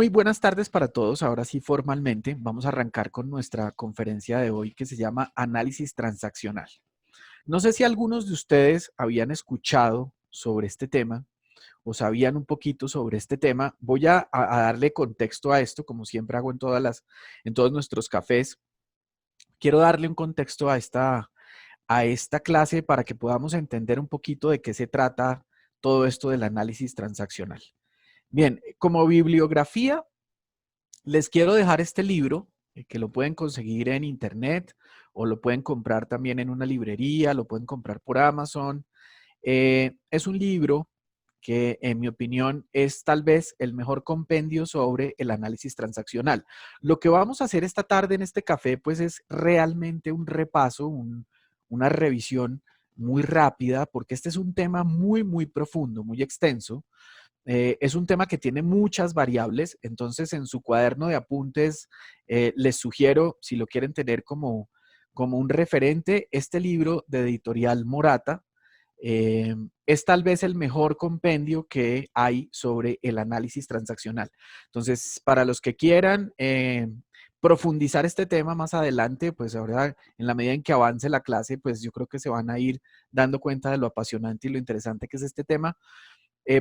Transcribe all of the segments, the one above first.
Muy buenas tardes para todos. Ahora sí, formalmente, vamos a arrancar con nuestra conferencia de hoy que se llama Análisis Transaccional. No sé si algunos de ustedes habían escuchado sobre este tema o sabían un poquito sobre este tema. Voy a darle contexto a esto, como siempre hago en todos nuestros cafés. Quiero darle un contexto a esta clase para que podamos entender un poquito de qué se trata todo esto del análisis transaccional. Bien, como bibliografía, les quiero dejar este libro, que lo pueden conseguir en internet o lo pueden comprar también en una librería, lo pueden comprar por Amazon. Es un libro que, en mi opinión, es tal vez el mejor compendio sobre el análisis transaccional. Lo que vamos a hacer esta tarde en este café, pues es realmente un repaso, una revisión muy rápida, porque este es un tema muy, muy profundo, muy extenso. Es un tema que tiene muchas variables, entonces en su cuaderno de apuntes les sugiero, si lo quieren tener como un referente, este libro de editorial Morata. Es tal vez el mejor compendio que hay sobre el análisis transaccional. Entonces, para los que quieran profundizar este tema más adelante, pues ahora en la medida en que avance la clase, pues yo creo que se van a ir dando cuenta de lo apasionante y lo interesante que es este tema.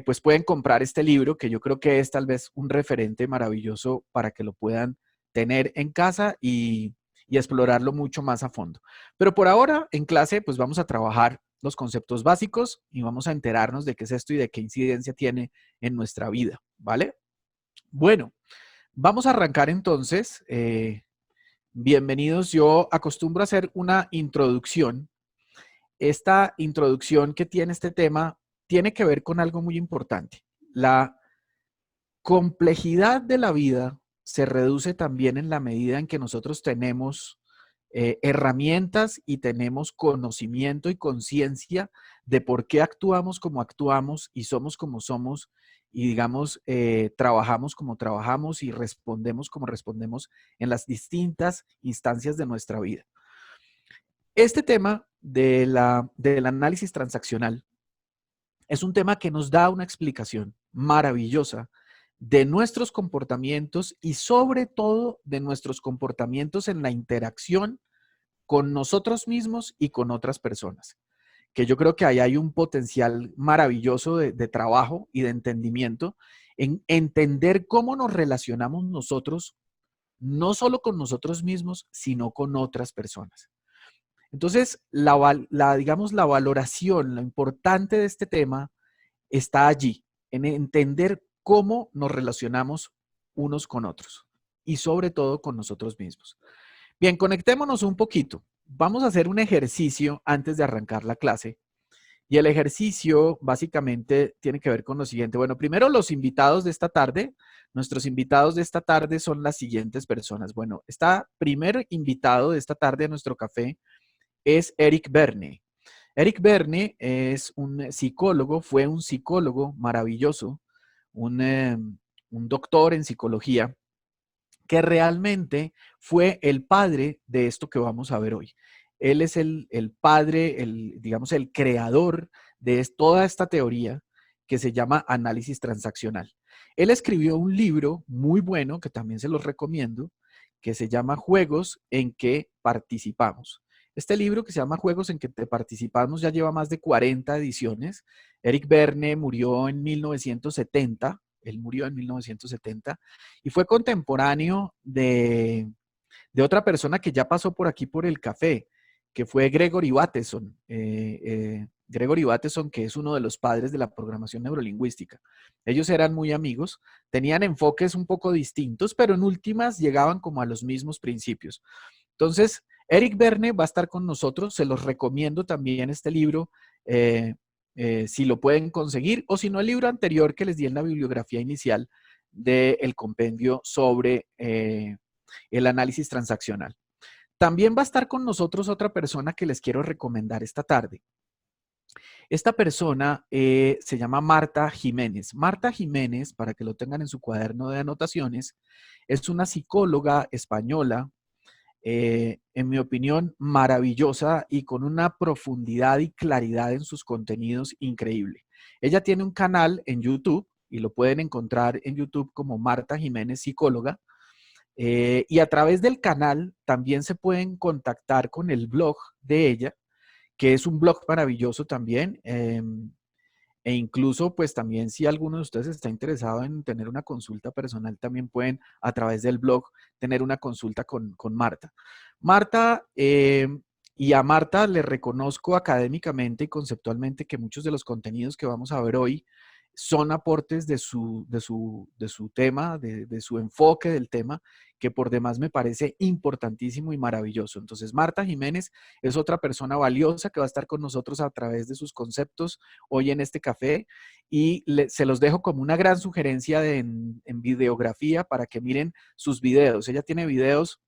Pues pueden comprar este libro, que yo creo que es tal vez un referente maravilloso para que lo puedan tener en casa y explorarlo mucho más a fondo. Pero por ahora, en clase, pues vamos a trabajar los conceptos básicos y vamos a enterarnos de qué es esto y de qué incidencia tiene en nuestra vida, ¿vale? Bueno, vamos a arrancar entonces. Bienvenidos. Yo acostumbro a hacer una introducción. Esta introducción que tiene este tema tiene que ver con algo muy importante. La complejidad de la vida se reduce también en la medida en que nosotros tenemos herramientas y tenemos conocimiento y conciencia de por qué actuamos como actuamos y somos como somos y digamos, trabajamos como trabajamos y respondemos como respondemos en las distintas instancias de nuestra vida. Este tema del análisis transaccional es un tema que nos da una explicación maravillosa de nuestros comportamientos y sobre todo de nuestros comportamientos en la interacción con nosotros mismos y con otras personas. Que yo creo que ahí hay un potencial maravilloso de trabajo y de entendimiento en entender cómo nos relacionamos nosotros, no solo con nosotros mismos, sino con otras personas. Entonces, digamos, la valoración, lo importante de este tema está allí, en entender cómo nos relacionamos unos con otros y sobre todo con nosotros mismos. Bien, conectémonos un poquito. Vamos a hacer un ejercicio antes de arrancar la clase. Y el ejercicio básicamente tiene que ver con lo siguiente. Bueno, primero los invitados de esta tarde. Nuestros invitados de esta tarde son las siguientes personas. Bueno, este primer invitado de esta tarde a nuestro café es Eric Berne. Eric Berne es un psicólogo, fue un psicólogo maravilloso, un doctor en psicología, que realmente fue el padre de esto que vamos a ver hoy. Él es el padre, digamos, el creador de toda esta teoría que se llama análisis transaccional. Él escribió un libro muy bueno, que también se los recomiendo, que se llama Juegos en que participamos. Este libro que se llama Juegos en que participamos ya lleva más de 40 ediciones. Eric Berne murió en 1970, él murió en 1970 y fue contemporáneo de otra persona que ya pasó por aquí por el café, que fue Gregory Bateson. Gregory Bateson, que es uno de los padres de la programación neurolingüística. Ellos eran muy amigos, tenían enfoques un poco distintos, pero en últimas llegaban como a los mismos principios. Entonces, Eric Berne va a estar con nosotros, se los recomiendo también este libro, si lo pueden conseguir, o si no, el libro anterior que les di en la bibliografía inicial del compendio sobre el análisis transaccional. También va a estar con nosotros otra persona que les quiero recomendar esta tarde. Esta persona se llama Marta Jiménez. Marta Jiménez, para que lo tengan en su cuaderno de anotaciones, es una psicóloga española, en mi opinión, maravillosa y con una profundidad y claridad en sus contenidos increíble. Ella tiene un canal en YouTube y lo pueden encontrar en YouTube como Marta Jiménez Psicóloga. Y a través del canal también se pueden contactar con el blog de ella, que es un blog maravilloso también. E incluso, pues también si alguno de ustedes está interesado en tener una consulta personal, también pueden a través del blog tener una consulta con Marta. Marta, y a Marta le reconozco académicamente y conceptualmente que muchos de los contenidos que vamos a ver hoy son aportes de su tema, de su enfoque del tema, que por demás me parece importantísimo y maravilloso. Entonces, Marta Jiménez es otra persona valiosa que va a estar con nosotros a través de sus conceptos hoy en este café y se los dejo como una gran sugerencia en videografía para que miren sus videos. Ella tiene videos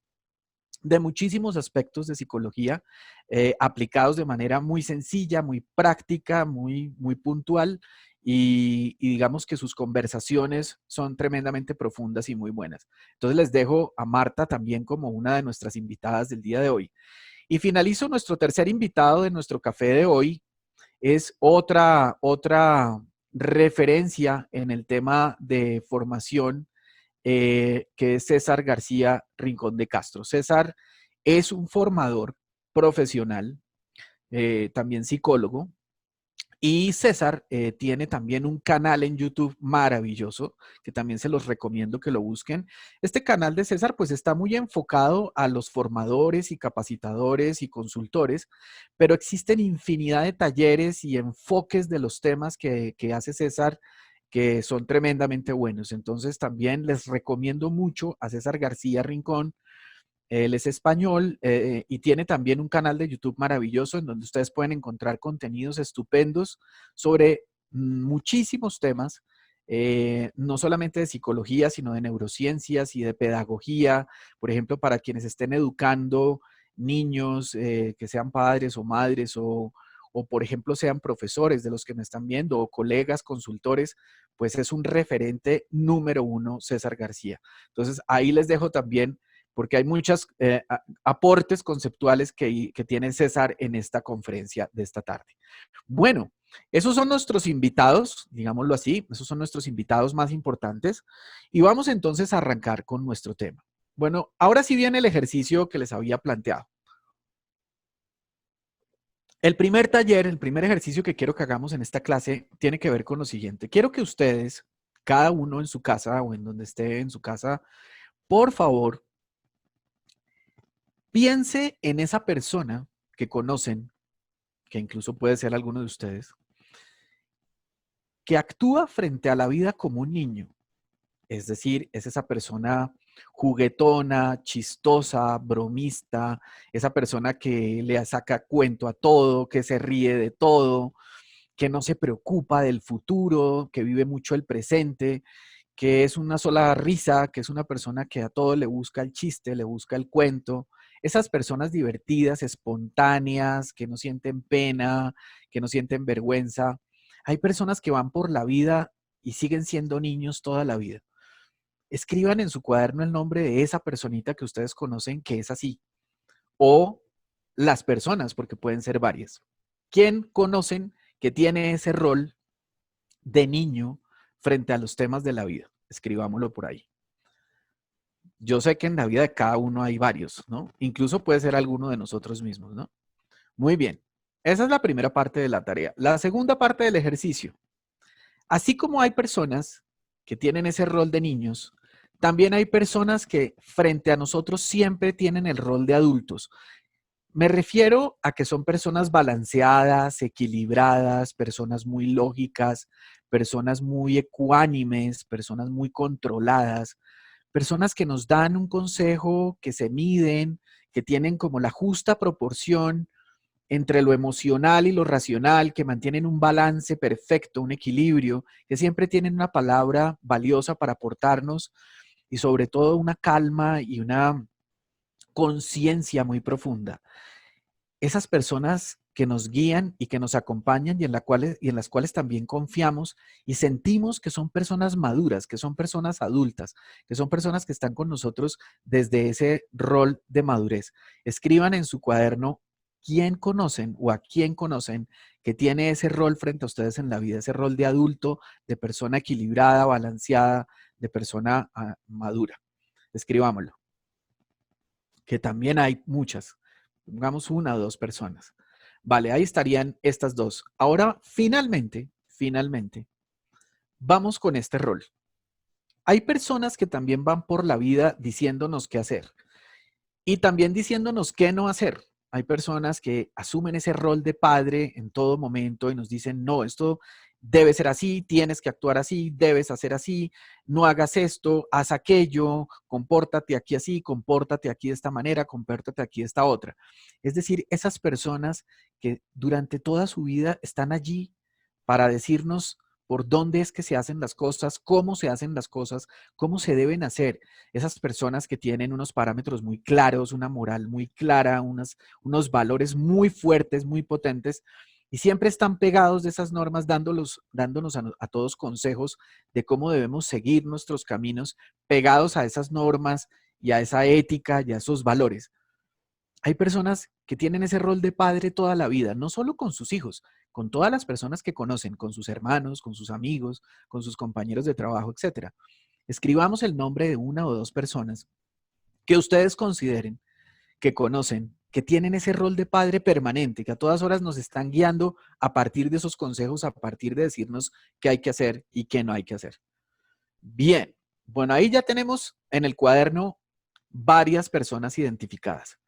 de muchísimos aspectos de psicología aplicados de manera muy sencilla, muy práctica, muy puntual y digamos que sus conversaciones son tremendamente profundas y muy buenas. Entonces les dejo a Marta también como una de nuestras invitadas del día de hoy. Y finalizo nuestro tercer invitado de nuestro café de hoy. Es otra referencia en el tema de formación que es César García Rincón de Castro. César es un formador profesional, también psicólogo, y César tiene también un canal en YouTube maravilloso, que también se los recomiendo que lo busquen. Este canal de César pues está muy enfocado a los formadores y capacitadores y consultores, pero existen infinidad de talleres y enfoques de los temas que hace César que son tremendamente buenos. Entonces también les recomiendo mucho a César García Rincón. Él es español y tiene también un canal de YouTube maravilloso en donde ustedes pueden encontrar contenidos estupendos sobre muchísimos temas, no solamente de psicología, sino de neurociencias y de pedagogía. Por ejemplo, para quienes estén educando niños, que sean padres o madres o, por ejemplo, sean profesores de los que me están viendo o colegas, consultores, pues es un referente número uno, César García. Entonces, ahí les dejo también porque hay muchos aportes conceptuales que tiene César en esta conferencia de esta tarde. Bueno, esos son nuestros invitados, digámoslo así, esos son nuestros invitados más importantes y vamos entonces a arrancar con nuestro tema. Bueno, ahora sí viene el ejercicio que les había planteado. El primer taller, el primer ejercicio que quiero que hagamos en esta clase tiene que ver con lo siguiente. Quiero que ustedes, cada uno en su casa o en donde esté en su casa, por favor, piense en esa persona que conocen, que incluso puede ser alguno de ustedes, que actúa frente a la vida como un niño. Es decir, es esa persona juguetona, chistosa, bromista, esa persona que le saca cuento a todo, que se ríe de todo, que no se preocupa del futuro, que vive mucho el presente, que es una sola risa, que es una persona que a todo le busca el chiste, le busca el cuento. Esas personas divertidas, espontáneas, que no sienten pena, que no sienten vergüenza. Hay personas que van por la vida y siguen siendo niños toda la vida. Escriban en su cuaderno el nombre de esa personita que ustedes conocen que es así. O las personas, porque pueden ser varias. ¿Quién conocen que tiene ese rol de niño frente a los temas de la vida? Escribámoslo por ahí. Yo sé que en la vida de cada uno hay varios, ¿no? Incluso puede ser alguno de nosotros mismos, ¿no? Muy bien. Esa es la primera parte de la tarea. La segunda parte del ejercicio. Así como hay personas que tienen ese rol de niños, también hay personas que frente a nosotros siempre tienen el rol de adultos. Me refiero a que son personas balanceadas, equilibradas, personas muy lógicas, personas muy ecuánimes, personas muy controladas, personas que nos dan un consejo, que se miden, que tienen como la justa proporción entre lo emocional y lo racional, que mantienen un balance perfecto, un equilibrio, que siempre tienen una palabra valiosa para aportarnos y sobre todo una calma y una conciencia muy profunda. Esas personas que nos guían y que nos acompañan y en las cuales también confiamos y sentimos que son personas maduras, que son personas adultas, que son personas que están con nosotros desde ese rol de madurez. Escriban en su cuaderno quién conocen o a quién conocen que tiene ese rol frente a ustedes en la vida, ese rol de adulto, de persona equilibrada, balanceada, de persona madura. Escribámoslo, que también hay muchas. Pongamos una o dos personas. Vale, ahí estarían estas dos. Ahora, finalmente, vamos con este rol. Hay personas que también van por la vida diciéndonos qué hacer y también diciéndonos qué no hacer. Hay personas que asumen ese rol de padre en todo momento y nos dicen, no, esto debe ser así, tienes que actuar así, debes hacer así, no hagas esto, haz aquello, compórtate aquí así, compórtate aquí de esta manera, compórtate aquí de esta otra. Es decir, esas personas que durante toda su vida están allí para decirnos por dónde es que se hacen las cosas, cómo se hacen las cosas, cómo se deben hacer. Esas personas que tienen unos parámetros muy claros, una moral muy clara, unos valores muy fuertes, muy potentes, y siempre están pegados de esas normas, dándonos a todos consejos de cómo debemos seguir nuestros caminos, pegados a esas normas y a esa ética y a esos valores. Hay personas que tienen ese rol de padre toda la vida, no solo con sus hijos, con todas las personas que conocen, con sus hermanos, con sus amigos, con sus compañeros de trabajo, etcétera. Escribamos el nombre de una o dos personas que ustedes consideren que conocen, que tienen ese rol de padre permanente, que a todas horas nos están guiando a partir de esos consejos, a partir de decirnos qué hay que hacer y qué no hay que hacer. Bien, bueno, ahí ya tenemos en el cuaderno varias personas identificadas.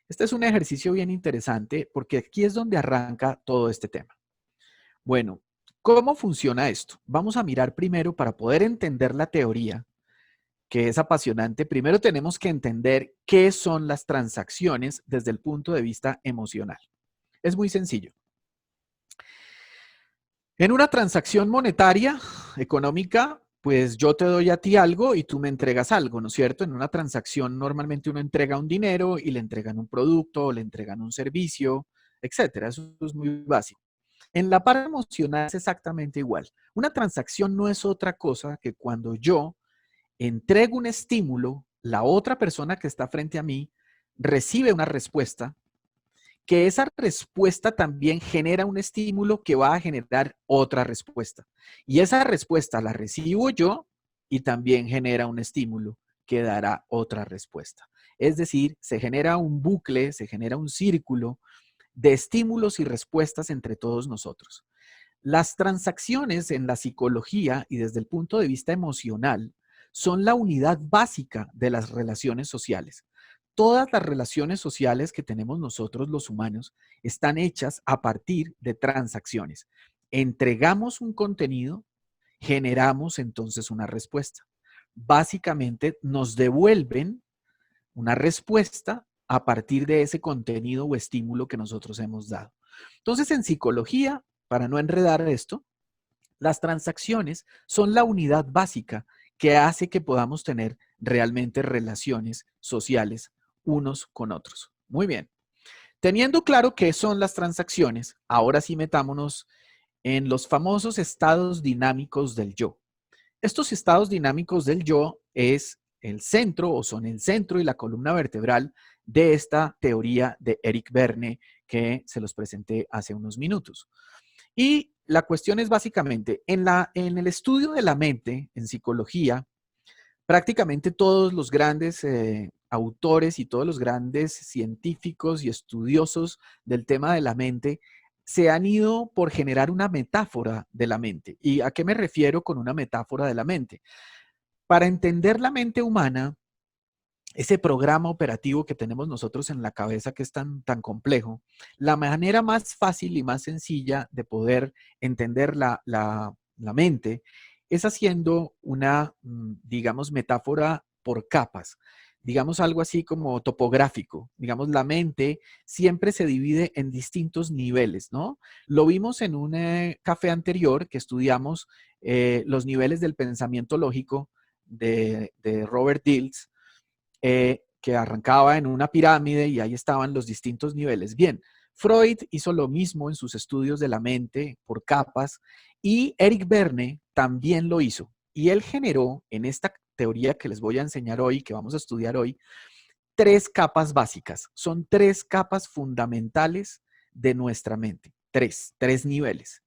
Este es un ejercicio bien interesante porque aquí es donde arranca todo este tema. Bueno, ¿cómo funciona esto? Vamos a mirar primero para poder entender la teoría, que es apasionante. Primero tenemos que entender qué son las transacciones desde el punto de vista emocional. Es muy sencillo. En una transacción monetaria, económica, pues yo te doy a ti algo y tú me entregas algo, ¿no es cierto? En una transacción normalmente uno entrega un dinero y le entregan un producto, o le entregan un servicio, etcétera. Eso es muy básico. En la parte emocional es exactamente igual. Una transacción no es otra cosa que cuando yo entrego un estímulo, la otra persona que está frente a mí recibe una respuesta, que esa respuesta también genera un estímulo que va a generar otra respuesta. Y esa respuesta la recibo yo y también genera un estímulo que dará otra respuesta. Es decir, se genera un bucle, se genera un círculo de estímulos y respuestas entre todos nosotros. Las transacciones en la psicología y desde el punto de vista emocional son la unidad básica de las relaciones sociales. Todas las relaciones sociales que tenemos nosotros los humanos están hechas a partir de transacciones. Entregamos un contenido, generamos entonces una respuesta. Básicamente nos devuelven una respuesta a partir de ese contenido o estímulo que nosotros hemos dado. Entonces, en psicología, para no enredar esto, las transacciones son la unidad básica que hace que podamos tener realmente relaciones sociales unos con otros. Muy bien. Teniendo claro qué son las transacciones, ahora sí metámonos en los famosos estados dinámicos del yo. Estos estados dinámicos del yo es el centro o son el centro y la columna vertebral de esta teoría de Eric Berne que se los presenté hace unos minutos. Y la cuestión es básicamente, en el estudio de la mente, en psicología, prácticamente todos los grandes autores y todos los grandes científicos y estudiosos del tema de la mente se han ido por generar una metáfora de la mente. ¿Y a qué me refiero con una metáfora de la mente? Para entender la mente humana, ese programa operativo que tenemos nosotros en la cabeza que es tan complejo, la manera más fácil y más sencilla de poder entender la mente es haciendo una, digamos, metáfora por capas. Digamos algo así como topográfico. Digamos, la mente siempre se divide en distintos niveles, ¿no? Lo vimos en un café anterior que estudiamos los niveles del pensamiento lógico de Robert Dills, que arrancaba en una pirámide y ahí estaban los distintos niveles. Bien, Freud hizo lo mismo en sus estudios de la mente por capas y Eric Berne también lo hizo. Y él generó en esta teoría que les voy a enseñar hoy, que vamos a estudiar hoy, tres capas básicas, son tres capas fundamentales de nuestra mente, tres niveles.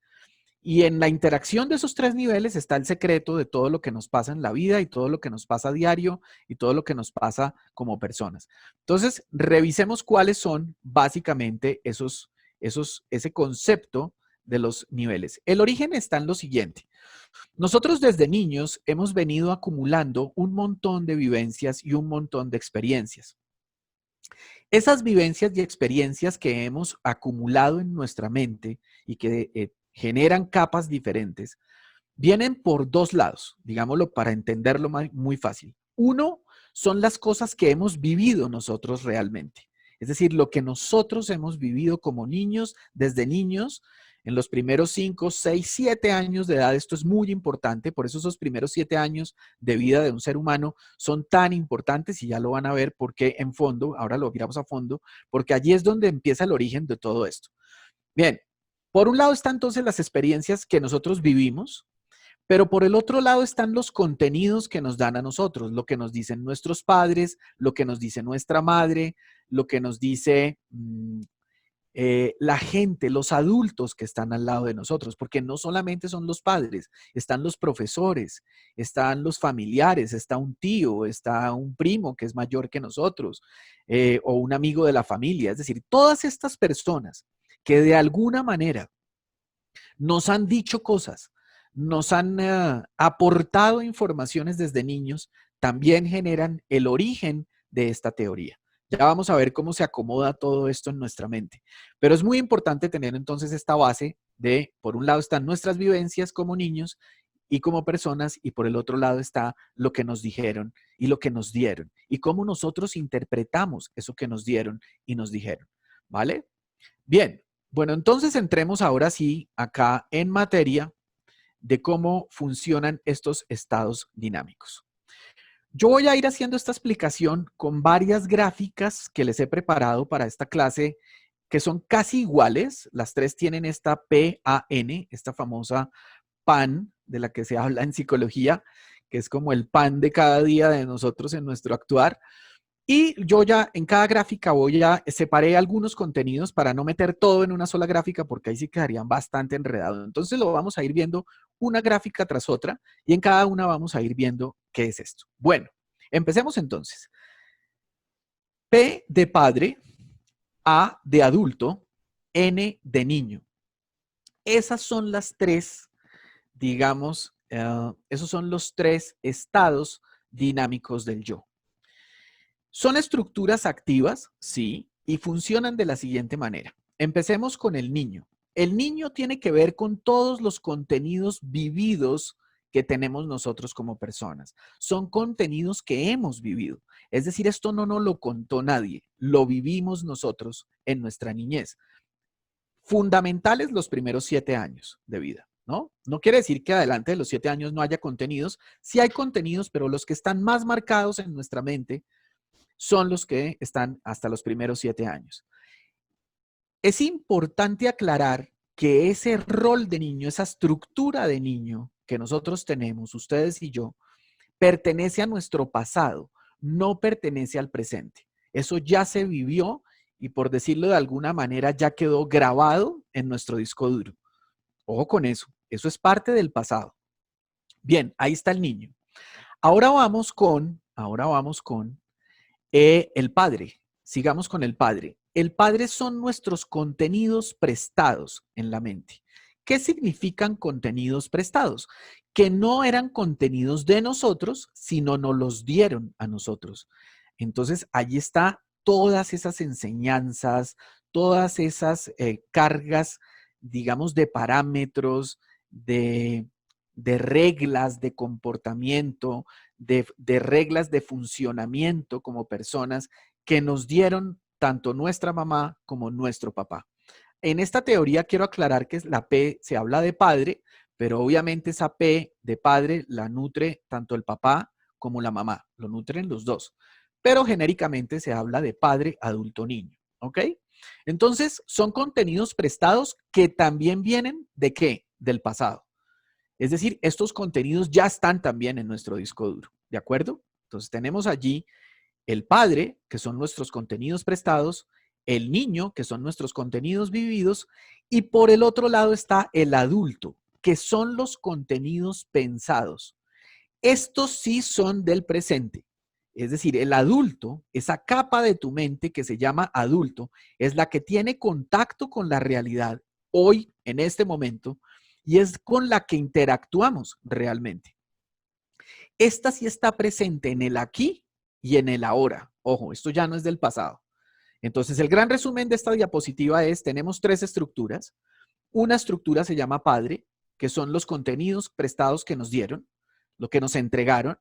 Y en la interacción de esos tres niveles está el secreto de todo lo que nos pasa en la vida y todo lo que nos pasa a diario y todo lo que nos pasa como personas. Entonces, revisemos cuáles son básicamente ese concepto de los niveles. El origen está en lo siguiente. Nosotros desde niños hemos venido acumulando un montón de vivencias y un montón de experiencias. Esas vivencias y experiencias que hemos acumulado en nuestra mente y que generan capas diferentes, vienen por dos lados, digámoslo para entenderlo muy fácil. Uno, son las cosas que hemos vivido nosotros realmente. Es decir, lo que nosotros hemos vivido como niños, desde niños, en los primeros 5, 6, 7 años de edad. Esto es muy importante, por eso esos primeros 7 años de vida de un ser humano son tan importantes y ya lo van a ver porque en fondo, ahora lo miramos a fondo, porque allí es donde empieza el origen de todo esto. Bien, por un lado están entonces las experiencias que nosotros vivimos, pero por el otro lado están los contenidos que nos dan a nosotros, lo que nos dicen nuestros padres, lo que nos dice nuestra madre, lo que nos dice la gente, los adultos que están al lado de nosotros, porque no solamente son los padres, están los profesores, están los familiares, está un tío, está un primo que es mayor que nosotros, o un amigo de la familia. Es decir, todas estas personas que de alguna manera nos han dicho cosas, nos han aportado informaciones desde niños, también generan el origen de esta teoría. Ya vamos a ver cómo se acomoda todo esto en nuestra mente. Pero es muy importante tener entonces esta base de, por un lado están nuestras vivencias como niños y como personas, y por el otro lado está lo que nos dijeron y lo que nos dieron, y cómo nosotros interpretamos eso que nos dieron y nos dijeron. ¿Vale? Bien, bueno, entonces entremos ahora sí acá en materia de cómo funcionan estos estados dinámicos. Yo voy a ir haciendo esta explicación con varias gráficas que les he preparado para esta clase que son casi iguales. Las tres tienen esta PAN, esta famosa PAN de la que se habla en psicología, que es como el pan de cada día de nosotros en nuestro actuar. Y yo ya en cada gráfica separé algunos contenidos para no meter todo en una sola gráfica porque ahí sí quedarían bastante enredados. Entonces lo vamos a ir viendo una gráfica tras otra y en cada una vamos a ir viendo qué es esto. Bueno, empecemos entonces. P de padre, A de adulto, N de niño. Esas son las tres, digamos, esos son los tres estados dinámicos del yo. Son estructuras activas, sí, y funcionan de la siguiente manera. Empecemos con el niño. El niño tiene que ver con todos los contenidos vividos que tenemos nosotros como personas. Son contenidos que hemos vivido. Es decir, esto no nos lo contó nadie, lo vivimos nosotros en nuestra niñez. Fundamentales los primeros 7 años de vida, ¿no? No quiere decir que adelante de los 7 años no haya contenidos. Sí hay contenidos, pero los que están más marcados en nuestra mente son los que están hasta los primeros 7 años. Es importante aclarar que ese rol de niño, esa estructura de niño que nosotros tenemos, ustedes y yo, pertenece a nuestro pasado, no pertenece al presente. Eso ya se vivió y, por decirlo de alguna manera, ya quedó grabado en nuestro disco duro. Ojo con eso es parte del pasado. Bien, ahí está el niño. Ahora vamos con el padre. Sigamos con el padre. El padre son nuestros contenidos prestados en la mente. ¿Qué significan contenidos prestados? Que no eran contenidos de nosotros, sino nos los dieron a nosotros. Entonces, allí está todas esas enseñanzas, todas esas cargas, digamos, de parámetros, de reglas de comportamiento, de reglas de funcionamiento como personas que nos dieron tanto nuestra mamá como nuestro papá. En esta teoría quiero aclarar que la P se habla de padre, pero obviamente esa P de padre la nutre tanto el papá como la mamá, lo nutren los dos. Pero genéricamente se habla de padre, adulto, niño. ¿Ok? Entonces, son contenidos prestados que también vienen ¿de qué? Del pasado. Es decir, estos contenidos ya están también en nuestro disco duro, ¿de acuerdo? Entonces tenemos allí el padre, que son nuestros contenidos prestados, el niño, que son nuestros contenidos vividos, y por el otro lado está el adulto, que son los contenidos pensados. Estos sí son del presente. Es decir, el adulto, esa capa de tu mente que se llama adulto, es la que tiene contacto con la realidad hoy, en este momento, y es con la que interactuamos realmente. Esta sí está presente en el aquí y en el ahora. Ojo, esto ya no es del pasado. Entonces, el gran resumen de esta diapositiva es, tenemos tres estructuras. Una estructura se llama padre, que son los contenidos prestados que nos dieron, lo que nos entregaron.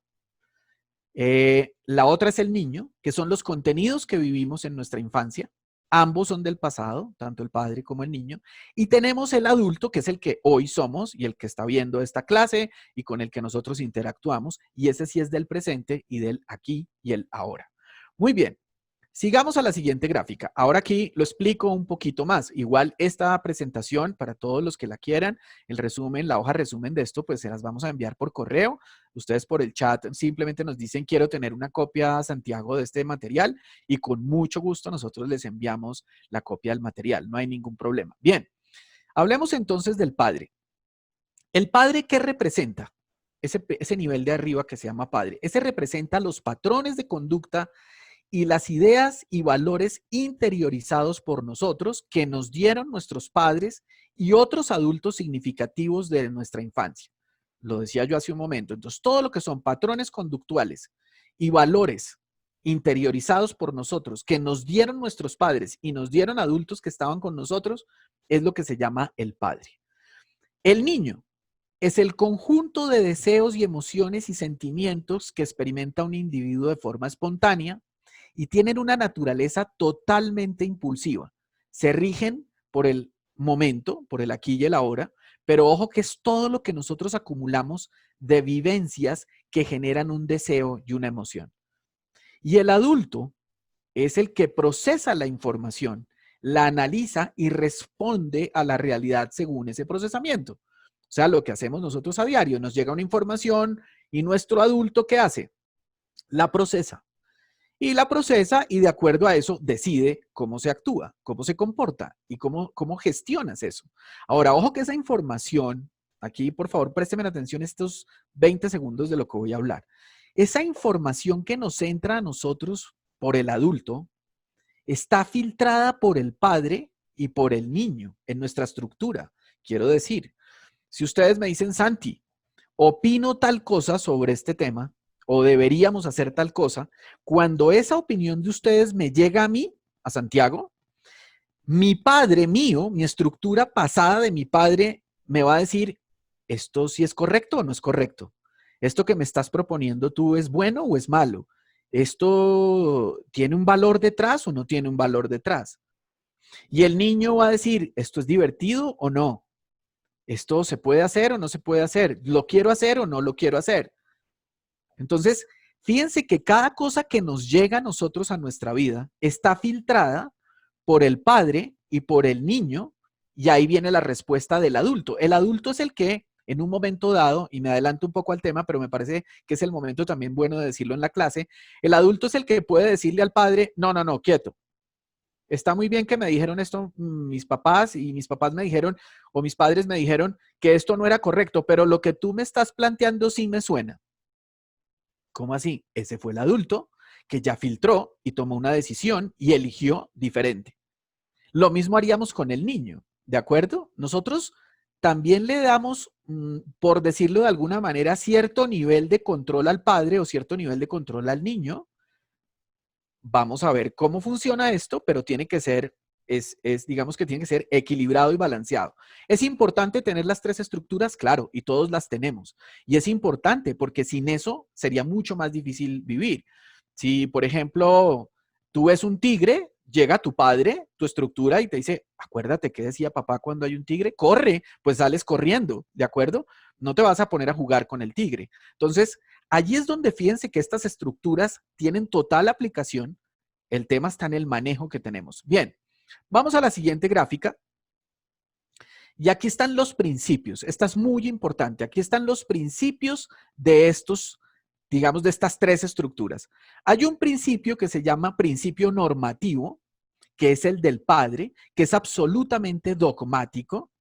La otra es el niño, que son los contenidos que vivimos en nuestra infancia. Ambos son del pasado, tanto el padre como el niño. Y tenemos el adulto, que es el que hoy somos y el que está viendo esta clase y con el que nosotros interactuamos. Y ese sí es del presente y del aquí y el ahora. Muy bien. Sigamos a la siguiente gráfica. Ahora aquí lo explico un poquito más. Igual esta presentación, para todos los que la quieran, el resumen, la hoja resumen de esto, pues se las vamos a enviar por correo. Ustedes por el chat simplemente nos dicen, quiero tener una copia, Santiago, de este material y con mucho gusto nosotros les enviamos la copia del material. No hay ningún problema. Bien, hablemos entonces del padre. ¿El padre qué representa? Ese nivel de arriba que se llama padre. Ese representa los patrones de conducta y las ideas y valores interiorizados por nosotros que nos dieron nuestros padres y otros adultos significativos de nuestra infancia. Lo decía yo hace un momento. Entonces, todo lo que son patrones conductuales y valores interiorizados por nosotros que nos dieron nuestros padres y nos dieron adultos que estaban con nosotros es lo que se llama el padre. El niño es el conjunto de deseos y emociones y sentimientos que experimenta un individuo de forma espontánea y tienen una naturaleza totalmente impulsiva. Se rigen por el momento, por el aquí y el ahora, pero ojo que es todo lo que nosotros acumulamos de vivencias que generan un deseo y una emoción. Y el adulto es el que procesa la información, la analiza y responde a la realidad según ese procesamiento. O sea, lo que hacemos nosotros a diario, nos llega una información y nuestro adulto, ¿qué hace? La procesa. Y la procesa y de acuerdo a eso decide cómo se actúa, cómo se comporta y cómo gestionas eso. Ahora, ojo que esa información, aquí por favor présteme atención estos 20 segundos de lo que voy a hablar. Esa información que nos entra a nosotros por el adulto está filtrada por el padre y por el niño en nuestra estructura. Quiero decir, si ustedes me dicen, Santi, opino tal cosa sobre este tema, o deberíamos hacer tal cosa, cuando esa opinión de ustedes me llega a mí, a Santiago, mi padre mío, mi estructura pasada de mi padre me va a decir, ¿esto sí es correcto o no es correcto? ¿Esto que me estás proponiendo tú es bueno o es malo? ¿Esto tiene un valor detrás o no tiene un valor detrás? Y el niño va a decir, ¿esto es divertido o no? ¿Esto se puede hacer o no se puede hacer? ¿Lo quiero hacer o no lo quiero hacer? Entonces, fíjense que cada cosa que nos llega a nosotros a nuestra vida está filtrada por el padre y por el niño, y ahí viene la respuesta del adulto. El adulto es el que en un momento dado, y me adelanto un poco al tema, pero me parece que es el momento también bueno de decirlo en la clase, el adulto es el que puede decirle al padre, no, no, no, quieto. Está muy bien que me dijeron esto mis papás y mis papás me dijeron, o mis padres me dijeron que esto no era correcto, pero lo que tú me estás planteando sí me suena. ¿Cómo así? Ese fue el adulto que ya filtró y tomó una decisión y eligió diferente. Lo mismo haríamos con el niño, ¿de acuerdo? Nosotros también le damos, por decirlo de alguna manera, cierto nivel de control al padre o cierto nivel de control al niño. Vamos a ver cómo funciona esto, pero tiene que ser, digamos que tiene que ser equilibrado y balanceado. ¿Es importante tener las tres estructuras? Claro, y todos las tenemos. Y es importante porque sin eso sería mucho más difícil vivir. Si, por ejemplo, tú ves un tigre, llega tu padre, tu estructura, y te dice, acuérdate qué decía papá cuando hay un tigre, corre, pues sales corriendo, ¿de acuerdo? No te vas a poner a jugar con el tigre. Entonces, allí es donde fíjense que estas estructuras tienen total aplicación. El tema está en el manejo que tenemos. Bien, vamos a la siguiente gráfica. Y aquí están los principios. Esta es muy importante. Aquí están los principios de estos digamos, de estas tres estructuras. Hay un principio que se llama principio normativo, que es el del padre, que es absolutamente dogmático.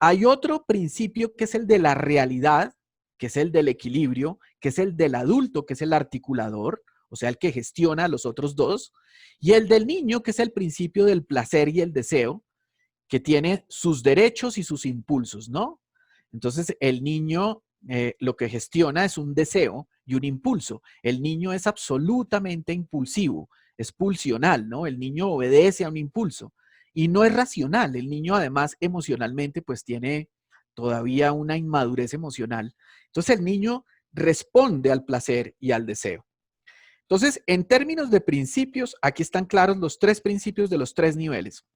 Hay otro principio que es el de la realidad, que es el del equilibrio, que es el del adulto, que es el articulador, o sea, el que gestiona a los otros dos, y el del niño, que es el principio del placer y el deseo, que tiene sus derechos y sus impulsos, ¿no? Entonces, el niño lo que gestiona es un deseo y un impulso. El niño es absolutamente impulsivo, es pulsional, ¿no? El niño obedece a un impulso y no es racional. El niño, además, emocionalmente, pues tiene todavía una inmadurez emocional. Entonces, el niño responde al placer y al deseo. Entonces, en términos de principios, aquí están claros los tres principios de los tres niveles.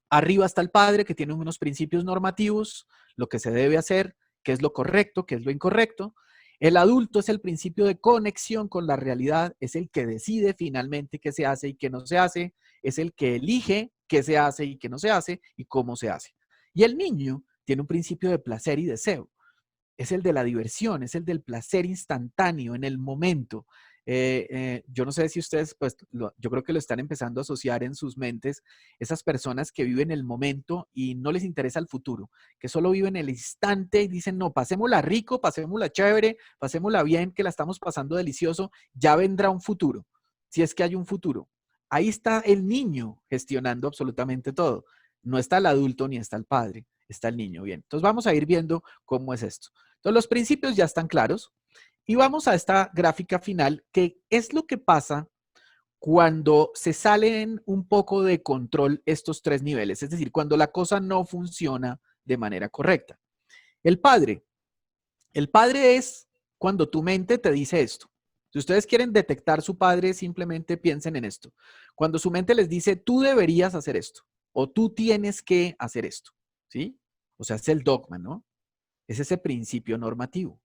Arriba está el padre, que tiene unos principios normativos, lo que se debe hacer, qué es lo correcto, qué es lo incorrecto. El adulto es el principio de conexión con la realidad, es el que decide finalmente qué se hace y qué no se hace, es el que elige qué se hace y qué no se hace y cómo se hace. Y el niño tiene un principio de placer y deseo, es el de la diversión, es el del placer instantáneo en el momento. Yo no sé si ustedes, pues yo creo que lo están empezando a asociar en sus mentes, esas personas que viven el momento y no les interesa el futuro, que solo viven el instante y dicen, no, pasémosla rico, pasémosla chévere, pasémosla bien, que la estamos pasando delicioso, ya vendrá un futuro, si es que hay un futuro. Ahí está el niño gestionando absolutamente todo. No está el adulto ni está el padre, está el niño. Bien, entonces vamos a ir viendo cómo es esto. Entonces los principios ya están claros y vamos a esta gráfica final, que es lo que pasa cuando se salen un poco de control estos tres niveles, es decir, cuando la cosa no funciona de manera correcta. El padre es cuando tu mente te dice esto. Si ustedes quieren detectar su padre, simplemente piensen en esto. Cuando su mente les dice, tú deberías hacer esto, o tú tienes que hacer esto, ¿sí? O sea, es el dogma, ¿no? Es ese principio normativo.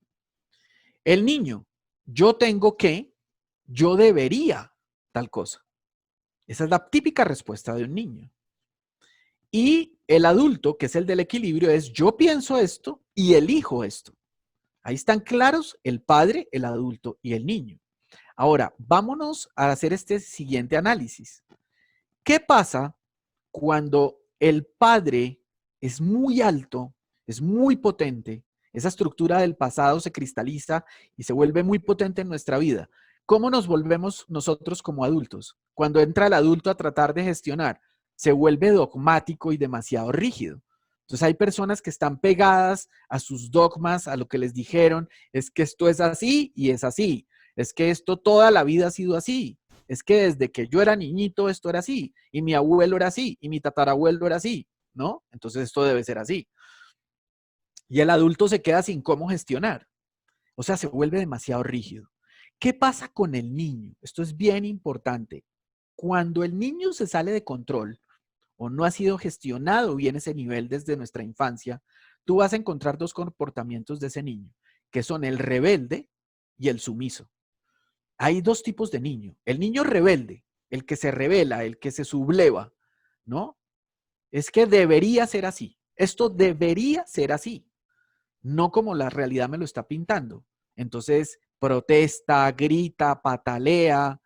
El niño, yo tengo que, yo debería tal cosa. Esa es la típica respuesta de un niño. Y el adulto, que es el del equilibrio, es yo pienso esto y elijo esto. Ahí están claros el padre, el adulto y el niño. Ahora, vámonos a hacer este siguiente análisis. ¿Qué pasa cuando el padre es muy alto, es muy potente? Esa estructura del pasado se cristaliza y se vuelve muy potente en nuestra vida. ¿Cómo nos volvemos nosotros como adultos? Cuando entra el adulto a tratar de gestionar, se vuelve dogmático y demasiado rígido. Entonces hay personas que están pegadas a sus dogmas, a lo que les dijeron, es que esto es así y es así. Es que esto toda la vida ha sido así. Es que desde que yo era niñito esto era así, y mi abuelo era así, y mi tatarabuelo era así, ¿no? Entonces esto debe ser así. Y el adulto se queda sin cómo gestionar. O sea, se vuelve demasiado rígido. ¿Qué pasa con el niño? Esto es bien importante. Cuando el niño se sale de control o no ha sido gestionado bien ese nivel desde nuestra infancia, tú vas a encontrar dos comportamientos de ese niño, que son el rebelde y el sumiso. Hay dos tipos de niño. El niño rebelde, el que se rebela, el que se subleva, ¿no? Es que debería ser así. Esto debería ser así, no como la realidad me lo está pintando. Entonces, protesta, grita, patalea,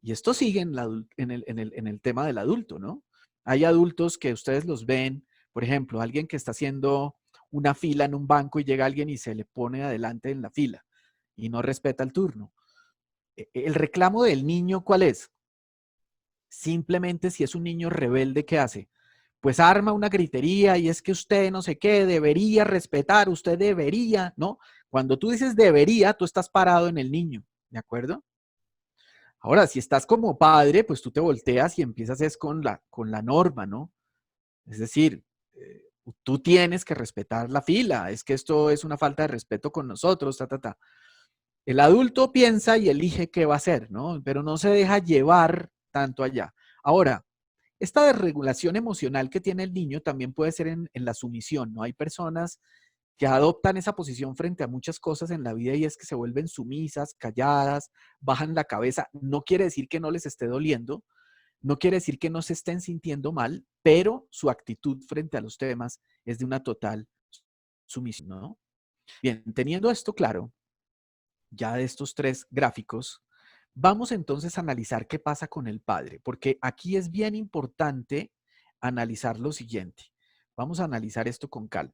y esto sigue en el tema del adulto, ¿no? Hay adultos que ustedes los ven, por ejemplo, alguien que está haciendo una fila en un banco y llega alguien y se le pone adelante en la fila y no respeta el turno. El reclamo del niño, ¿cuál es? Simplemente si es un niño rebelde, ¿qué hace? Pues arma una gritería y es que usted no sé qué, debería respetar, usted debería, ¿no? Cuando tú dices debería, tú estás parado en el niño, ¿de acuerdo? Ahora, si estás como padre, pues tú te volteas y empiezas es con la norma, ¿no? Es decir, tú tienes que respetar la fila, es que esto es una falta de respeto con nosotros, ta, ta, ta. El adulto piensa y elige qué va a hacer, ¿no? Pero no se deja llevar tanto allá. Ahora, esta desregulación emocional que tiene el niño también puede ser en la sumisión, ¿no? Hay personas que adoptan esa posición frente a muchas cosas en la vida y es que se vuelven sumisas, calladas, bajan la cabeza. No quiere decir que no les esté doliendo, no quiere decir que no se estén sintiendo mal, pero su actitud frente a los temas es de una total sumisión, ¿no? Bien, teniendo esto claro, ya de estos tres gráficos, vamos entonces a analizar qué pasa con el padre, porque aquí es bien importante analizar lo siguiente. Vamos a analizar esto con calma.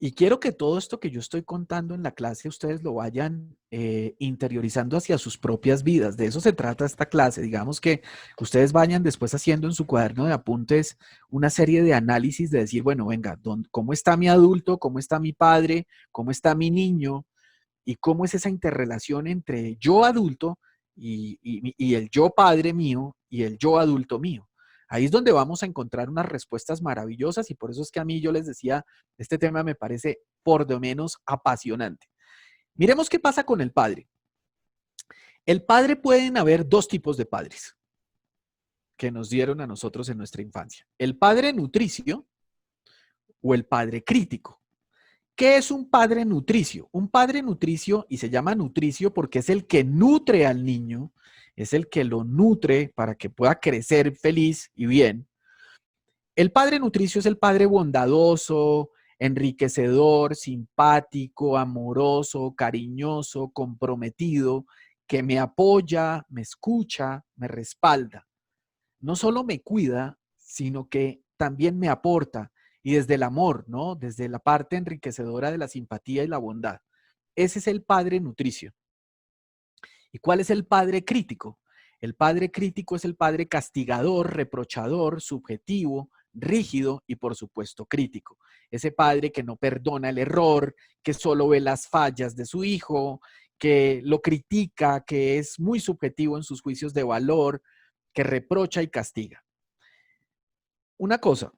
Y quiero que todo esto que yo estoy contando en la clase ustedes lo vayan interiorizando hacia sus propias vidas. De eso se trata esta clase. Digamos que ustedes vayan después haciendo en su cuaderno de apuntes una serie de análisis de decir, bueno, venga, ¿cómo está mi adulto? ¿Cómo está mi padre? ¿Cómo está mi niño? ¿Y cómo es esa interrelación entre yo adulto y el yo padre mío y el yo adulto mío? Ahí es donde vamos a encontrar unas respuestas maravillosas y por eso es que a mí yo les decía, este tema me parece por lo menos apasionante. Miremos qué pasa con el padre. El padre pueden haber dos tipos de padres que nos dieron a nosotros en nuestra infancia. El padre nutricio o el padre crítico. ¿Qué es un padre nutricio? Un padre nutricio, y se llama nutricio porque es el que nutre al niño, es el que lo nutre para que pueda crecer feliz y bien. El padre nutricio es el padre bondadoso, enriquecedor, simpático, amoroso, cariñoso, comprometido, que me apoya, me escucha, me respalda. No solo me cuida, sino que también me aporta y desde el amor, ¿no? Desde la parte enriquecedora de la simpatía y la bondad. Ese es el padre nutricio. ¿Y cuál es el padre crítico? El padre crítico es el padre castigador, reprochador, subjetivo, rígido y por supuesto crítico. Ese padre que no perdona el error, que solo ve las fallas de su hijo, que lo critica, que es muy subjetivo en sus juicios de valor, que reprocha y castiga. Una cosa,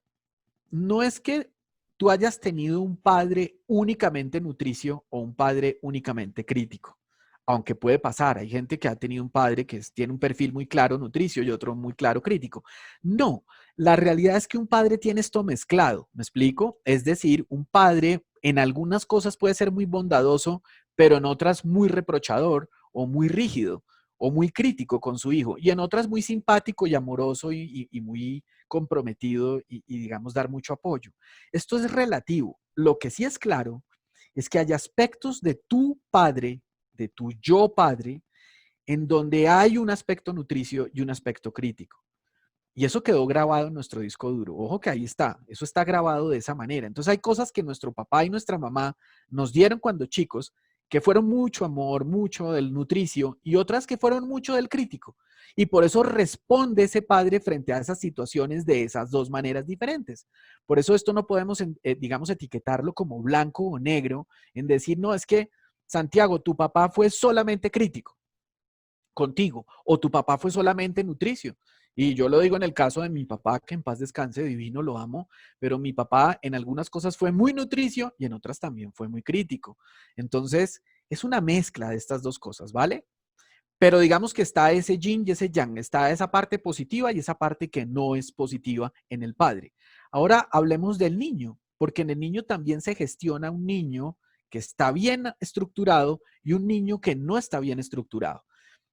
no es que tú hayas tenido un padre únicamente nutricio o un padre únicamente crítico, aunque puede pasar. Hay gente que ha tenido un padre que tiene un perfil muy claro nutricio y otro muy claro crítico. No, la realidad es que un padre tiene esto mezclado, ¿me explico? Es decir, un padre en algunas cosas puede ser muy bondadoso, pero en otras muy reprochador o muy rígido o muy crítico con su hijo y en otras muy simpático y amoroso y muy comprometido y, digamos, dar mucho apoyo. Esto es relativo. Lo que sí es claro es que hay aspectos de tu padre, de tu yo padre, en donde hay un aspecto nutricio y un aspecto crítico. Y eso quedó grabado en nuestro disco duro. Ojo que ahí está, eso está grabado de esa manera. Entonces hay cosas que nuestro papá y nuestra mamá nos dieron cuando chicos, que fueron mucho amor, mucho del nutricio, y otras que fueron mucho del crítico. Y por eso responde ese padre frente a esas situaciones de esas dos maneras diferentes. Por eso esto no podemos, digamos, etiquetarlo como blanco o negro, en decir, no, es que Santiago, tu papá fue solamente crítico contigo o tu papá fue solamente nutricio. Y yo lo digo en el caso de mi papá, que en paz descanse, divino, lo amo, pero mi papá en algunas cosas fue muy nutricio y en otras también fue muy crítico. Entonces, es una mezcla de estas dos cosas, ¿vale? Pero digamos que está ese yin y ese yang, está esa parte positiva y esa parte que no es positiva en el padre. Ahora hablemos del niño, porque en el niño también se gestiona un niño que está bien estructurado y un niño que no está bien estructurado.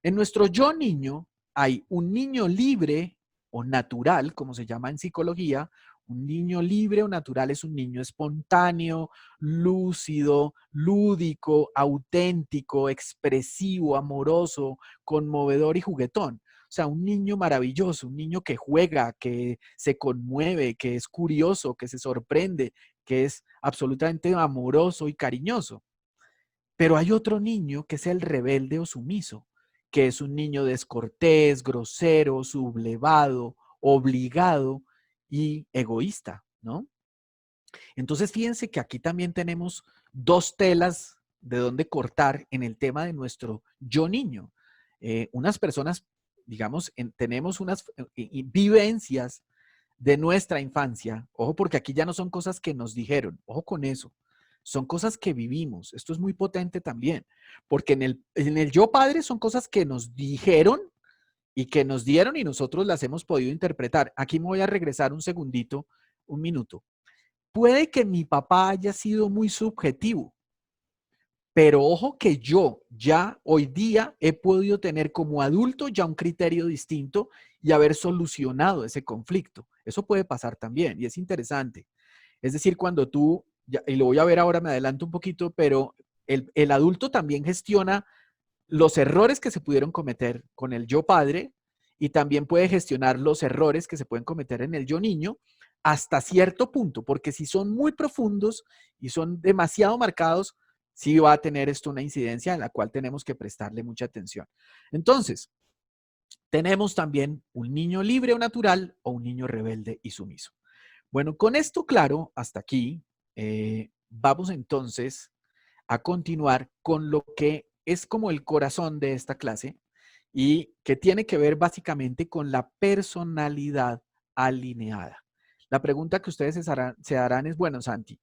En nuestro yo niño hay un niño libre o natural, como se llama en psicología. Un niño libre o natural es un niño espontáneo, lúcido, lúdico, auténtico, expresivo, amoroso, conmovedor y juguetón. O sea, un niño maravilloso, un niño que juega, que se conmueve, que es curioso, que se sorprende, que es absolutamente amoroso y cariñoso. Pero hay otro niño que es el rebelde o sumiso, que es un niño descortés, grosero, sublevado, obligado y egoísta, ¿no? Entonces, fíjense que aquí también tenemos dos telas de dónde cortar en el tema de nuestro yo niño. Unas personas, digamos, tenemos unas vivencias de nuestra infancia. Ojo, porque aquí ya no son cosas que nos dijeron. Ojo con eso. Son cosas que vivimos. Esto es muy potente también. Porque en el yo padre son cosas que nos dijeron y que nos dieron y nosotros las hemos podido interpretar. Aquí me voy a regresar un segundito, un minuto. Puede que mi papá haya sido muy subjetivo, pero ojo que yo ya hoy día he podido tener como adulto ya un criterio distinto y haber solucionado ese conflicto. Eso puede pasar también y es interesante. Es decir, cuando tú, y lo voy a ver ahora, me adelanto un poquito, pero el adulto también gestiona los errores que se pudieron cometer con el yo padre y también puede gestionar los errores que se pueden cometer en el yo niño hasta cierto punto, porque si son muy profundos y son demasiado marcados, sí va a tener esto una incidencia en la cual tenemos que prestarle mucha atención. Entonces, tenemos también un niño libre o natural o un niño rebelde y sumiso. Bueno, con esto claro, hasta aquí, vamos entonces a continuar con lo que es como el corazón de esta clase y que tiene que ver básicamente con la personalidad alineada. La pregunta que ustedes se harán es, bueno, Santi,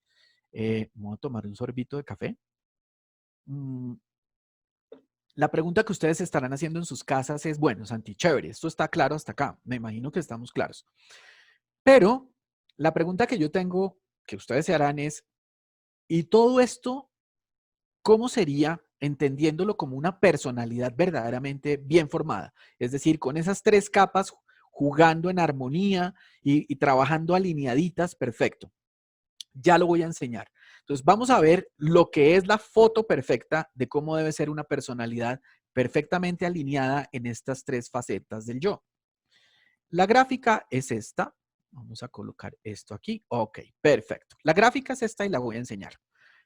¿voy a tomar un sorbito de café? La pregunta que ustedes estarán haciendo en sus casas es, bueno, Santi, chévere, esto está claro hasta acá, me imagino que estamos claros. Pero la pregunta que yo tengo, que ustedes se harán es, ¿y todo esto cómo sería entendiéndolo como una personalidad verdaderamente bien formada? Es decir, con esas tres capas jugando en armonía y trabajando alineaditas, perfecto. Ya lo voy a enseñar. Entonces vamos a ver lo que es la foto perfecta de cómo debe ser una personalidad perfectamente alineada en estas tres facetas del yo. La gráfica es esta. Vamos a colocar esto aquí. Ok, perfecto. La gráfica es esta y la voy a enseñar.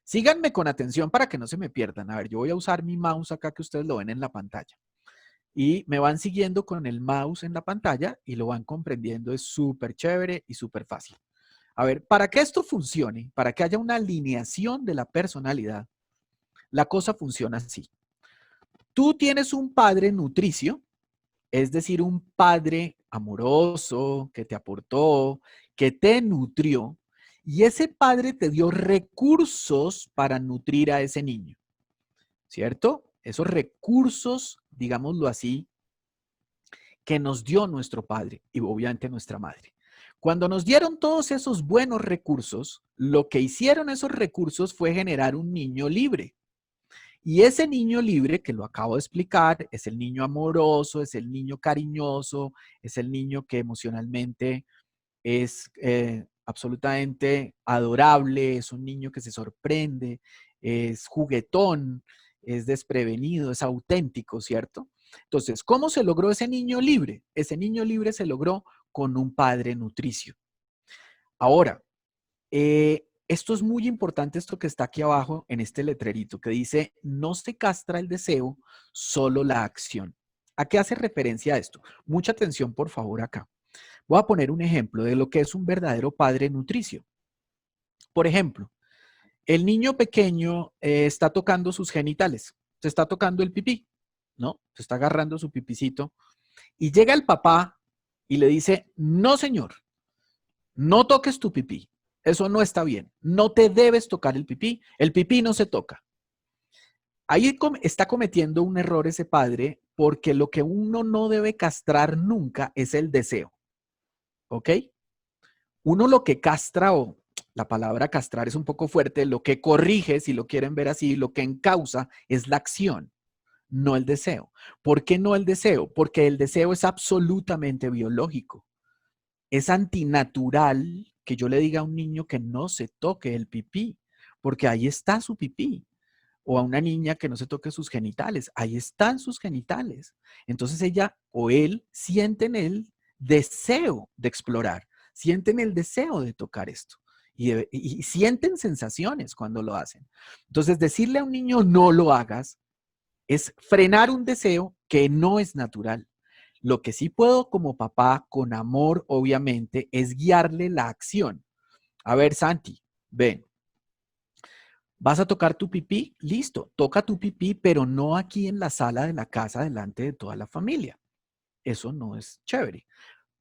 Síganme con atención para que no se me pierdan. A ver, yo voy a usar mi mouse acá que ustedes lo ven en la pantalla. Y me van siguiendo con el mouse en la pantalla y lo van comprendiendo. Es súper chévere y súper fácil. A ver, para que esto funcione, para que haya una alineación de la personalidad, la cosa funciona así. Tú tienes un padre nutricio, es decir, un padre amoroso que te aportó, que te nutrió, y ese padre te dio recursos para nutrir a ese niño, ¿cierto? Esos recursos, digámoslo así, que nos dio nuestro padre y obviamente nuestra madre. Cuando nos dieron todos esos buenos recursos, lo que hicieron esos recursos fue generar un niño libre. Y ese niño libre, que lo acabo de explicar, es el niño amoroso, es el niño cariñoso, es el niño que emocionalmente es absolutamente adorable, es un niño que se sorprende, es juguetón, es desprevenido, es auténtico, ¿cierto? Entonces, ¿cómo se logró ese niño libre? Ese niño libre se logró con un padre nutricio. Ahora, esto es muy importante, esto que está aquí abajo en este letrerito que dice, no se castra el deseo, solo la acción. ¿A qué hace referencia a esto? Mucha atención, por favor, acá. Voy a poner un ejemplo de lo que es un verdadero padre nutricio. Por ejemplo, el niño pequeño está tocando sus genitales, se está tocando el pipí, ¿no? Se está agarrando su pipicito y llega el papá y le dice, no señor, no toques tu pipí, eso no está bien, no te debes tocar el pipí no se toca. Ahí está cometiendo un error ese padre porque lo que uno no debe castrar nunca es el deseo, ¿ok? Uno lo que castra, o la palabra castrar es un poco fuerte, lo que corrige, si lo quieren ver así, lo que encausa es la acción, no el deseo. ¿Por qué no el deseo? Porque el deseo es absolutamente biológico. Es antinatural que yo le diga a un niño que no se toque el pipí, porque ahí está su pipí. O a una niña que no se toque sus genitales, ahí están sus genitales. Entonces ella o él sienten el deseo de explorar, sienten el deseo de tocar esto y sienten sensaciones cuando lo hacen. Entonces decirle a un niño no lo hagas es frenar un deseo que no es natural. Lo que sí puedo como papá, con amor obviamente, es guiarle la acción. A ver, Santi, ven, ¿vas a tocar tu pipí? Listo, toca tu pipí, pero no aquí en la sala de la casa delante de toda la familia. Eso no es chévere.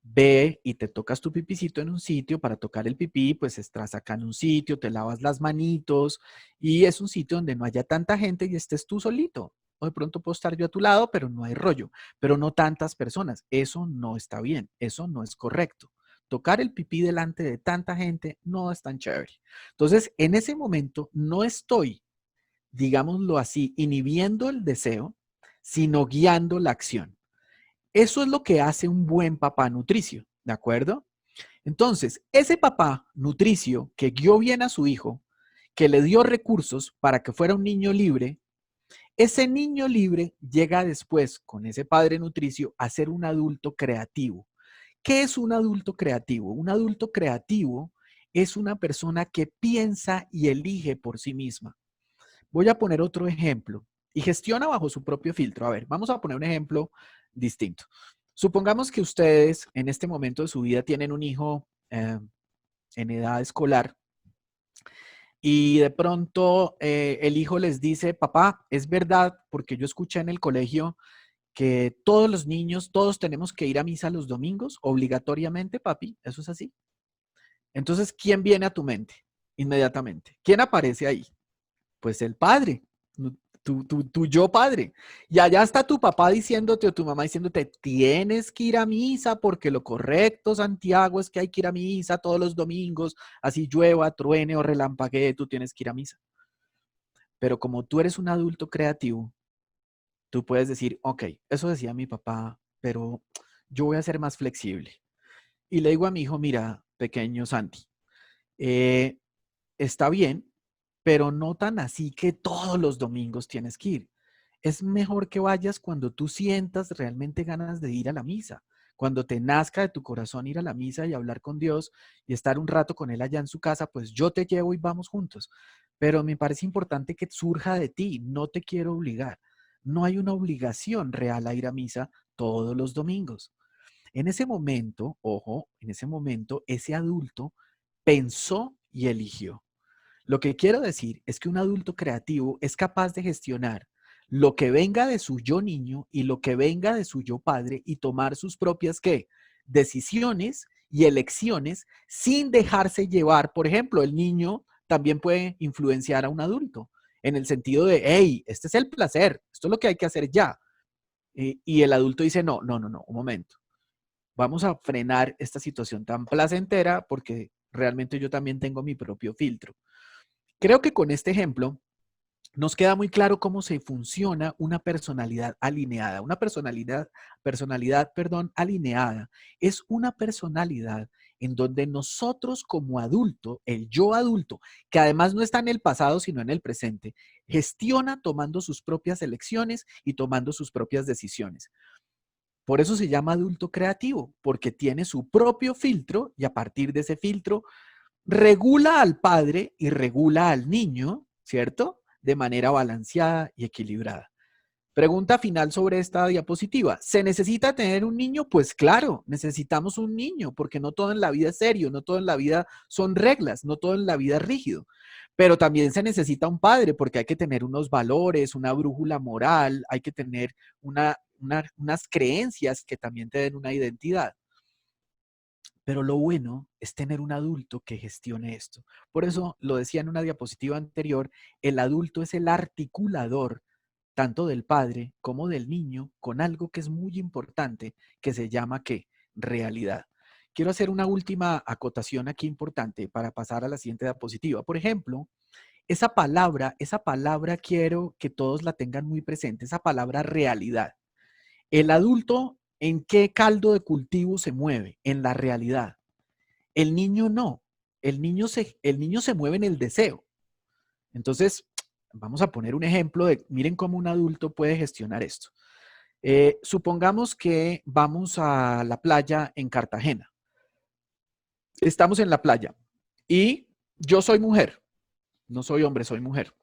Ve y te tocas tu pipicito en un sitio. Para tocar el pipí, pues estás acá en un sitio, te lavas las manitos y es un sitio donde no haya tanta gente y estés tú solito. O de pronto puedo estar yo a tu lado, pero no hay rollo, pero no tantas personas. Eso no está bien, eso no es correcto. Tocar el pipí delante de tanta gente no es tan chévere. Entonces, en ese momento no estoy, digámoslo así, inhibiendo el deseo, sino guiando la acción. Eso es lo que hace un buen papá nutricio, ¿de acuerdo? Entonces, ese papá nutricio que guió bien a su hijo, que le dio recursos para que fuera un niño libre, ese niño libre llega después, con ese padre nutricio, a ser un adulto creativo. ¿Qué es un adulto creativo? Un adulto creativo es una persona que piensa y elige por sí misma. Voy a poner otro ejemplo y gestiona bajo su propio filtro. A ver, vamos a poner un ejemplo distinto. Supongamos que ustedes en este momento de su vida tienen un hijo en edad escolar y de pronto el hijo les dice, papá, es verdad, porque yo escuché en el colegio que todos los niños, todos tenemos que ir a misa los domingos, obligatoriamente, papi, ¿eso es así? Entonces, ¿quién viene a tu mente inmediatamente? ¿Quién aparece ahí? Pues el padre, tu yo padre. Y allá está tu papá diciéndote o tu mamá diciéndote, tienes que ir a misa porque lo correcto, Santiago, es que hay que ir a misa todos los domingos, así llueva, truene o relampaguee, tú tienes que ir a misa. Pero como tú eres un adulto creativo, tú puedes decir, ok, eso decía mi papá, pero yo voy a ser más flexible. Y le digo a mi hijo, mira, pequeño Santi, eh, está bien, pero no tan así que todos los domingos tienes que ir. Es mejor que vayas cuando tú sientas realmente ganas de ir a la misa, cuando te nazca de tu corazón ir a la misa y hablar con Dios y estar un rato con Él allá en su casa, pues yo te llevo y vamos juntos. Pero me parece importante que surja de ti, no te quiero obligar. No hay una obligación real a ir a misa todos los domingos. En ese momento, ojo, en ese momento, ese adulto pensó y eligió. Lo que quiero decir es que un adulto creativo es capaz de gestionar lo que venga de su yo niño y lo que venga de su yo padre y tomar sus propias, ¿qué? Decisiones y elecciones sin dejarse llevar. Por ejemplo, el niño también puede influenciar a un adulto en el sentido de, hey, este es el placer, esto es lo que hay que hacer ya. Y el adulto dice, no, no, no, no, un momento. Vamos a frenar esta situación tan placentera porque realmente yo también tengo mi propio filtro. Creo que con este ejemplo nos queda muy claro cómo se funciona una personalidad alineada. Una personalidad, alineada es una personalidad en donde nosotros como adulto, el yo adulto, que además no está en el pasado sino en el presente, gestiona tomando sus propias elecciones y tomando sus propias decisiones. Por eso se llama adulto creativo, porque tiene su propio filtro y a partir de ese filtro regula al padre y regula al niño, ¿cierto? De manera balanceada y equilibrada. Pregunta final sobre esta diapositiva. ¿Se necesita tener un niño? Pues claro, necesitamos un niño, porque no todo en la vida es serio, no todo en la vida son reglas, no todo en la vida es rígido. Pero también se necesita un padre, porque hay que tener unos valores, una brújula moral, hay que tener unas creencias que también te den una identidad. Pero lo bueno es tener un adulto que gestione esto. Por eso lo decía en una diapositiva anterior, el adulto es el articulador tanto del padre como del niño con algo que es muy importante, que se llama ¿qué? Realidad. Quiero hacer una última acotación aquí importante para pasar a la siguiente diapositiva. Por ejemplo, esa palabra quiero que todos la tengan muy presente, esa palabra realidad. El adulto, ¿en qué caldo de cultivo se mueve? En la realidad. El niño no. El niño se mueve en el deseo. Entonces, vamos a poner un ejemplo de, miren cómo un adulto puede gestionar esto. Supongamos que vamos a la playa en Cartagena. Estamos en la playa y yo soy mujer, no soy hombre, soy mujer.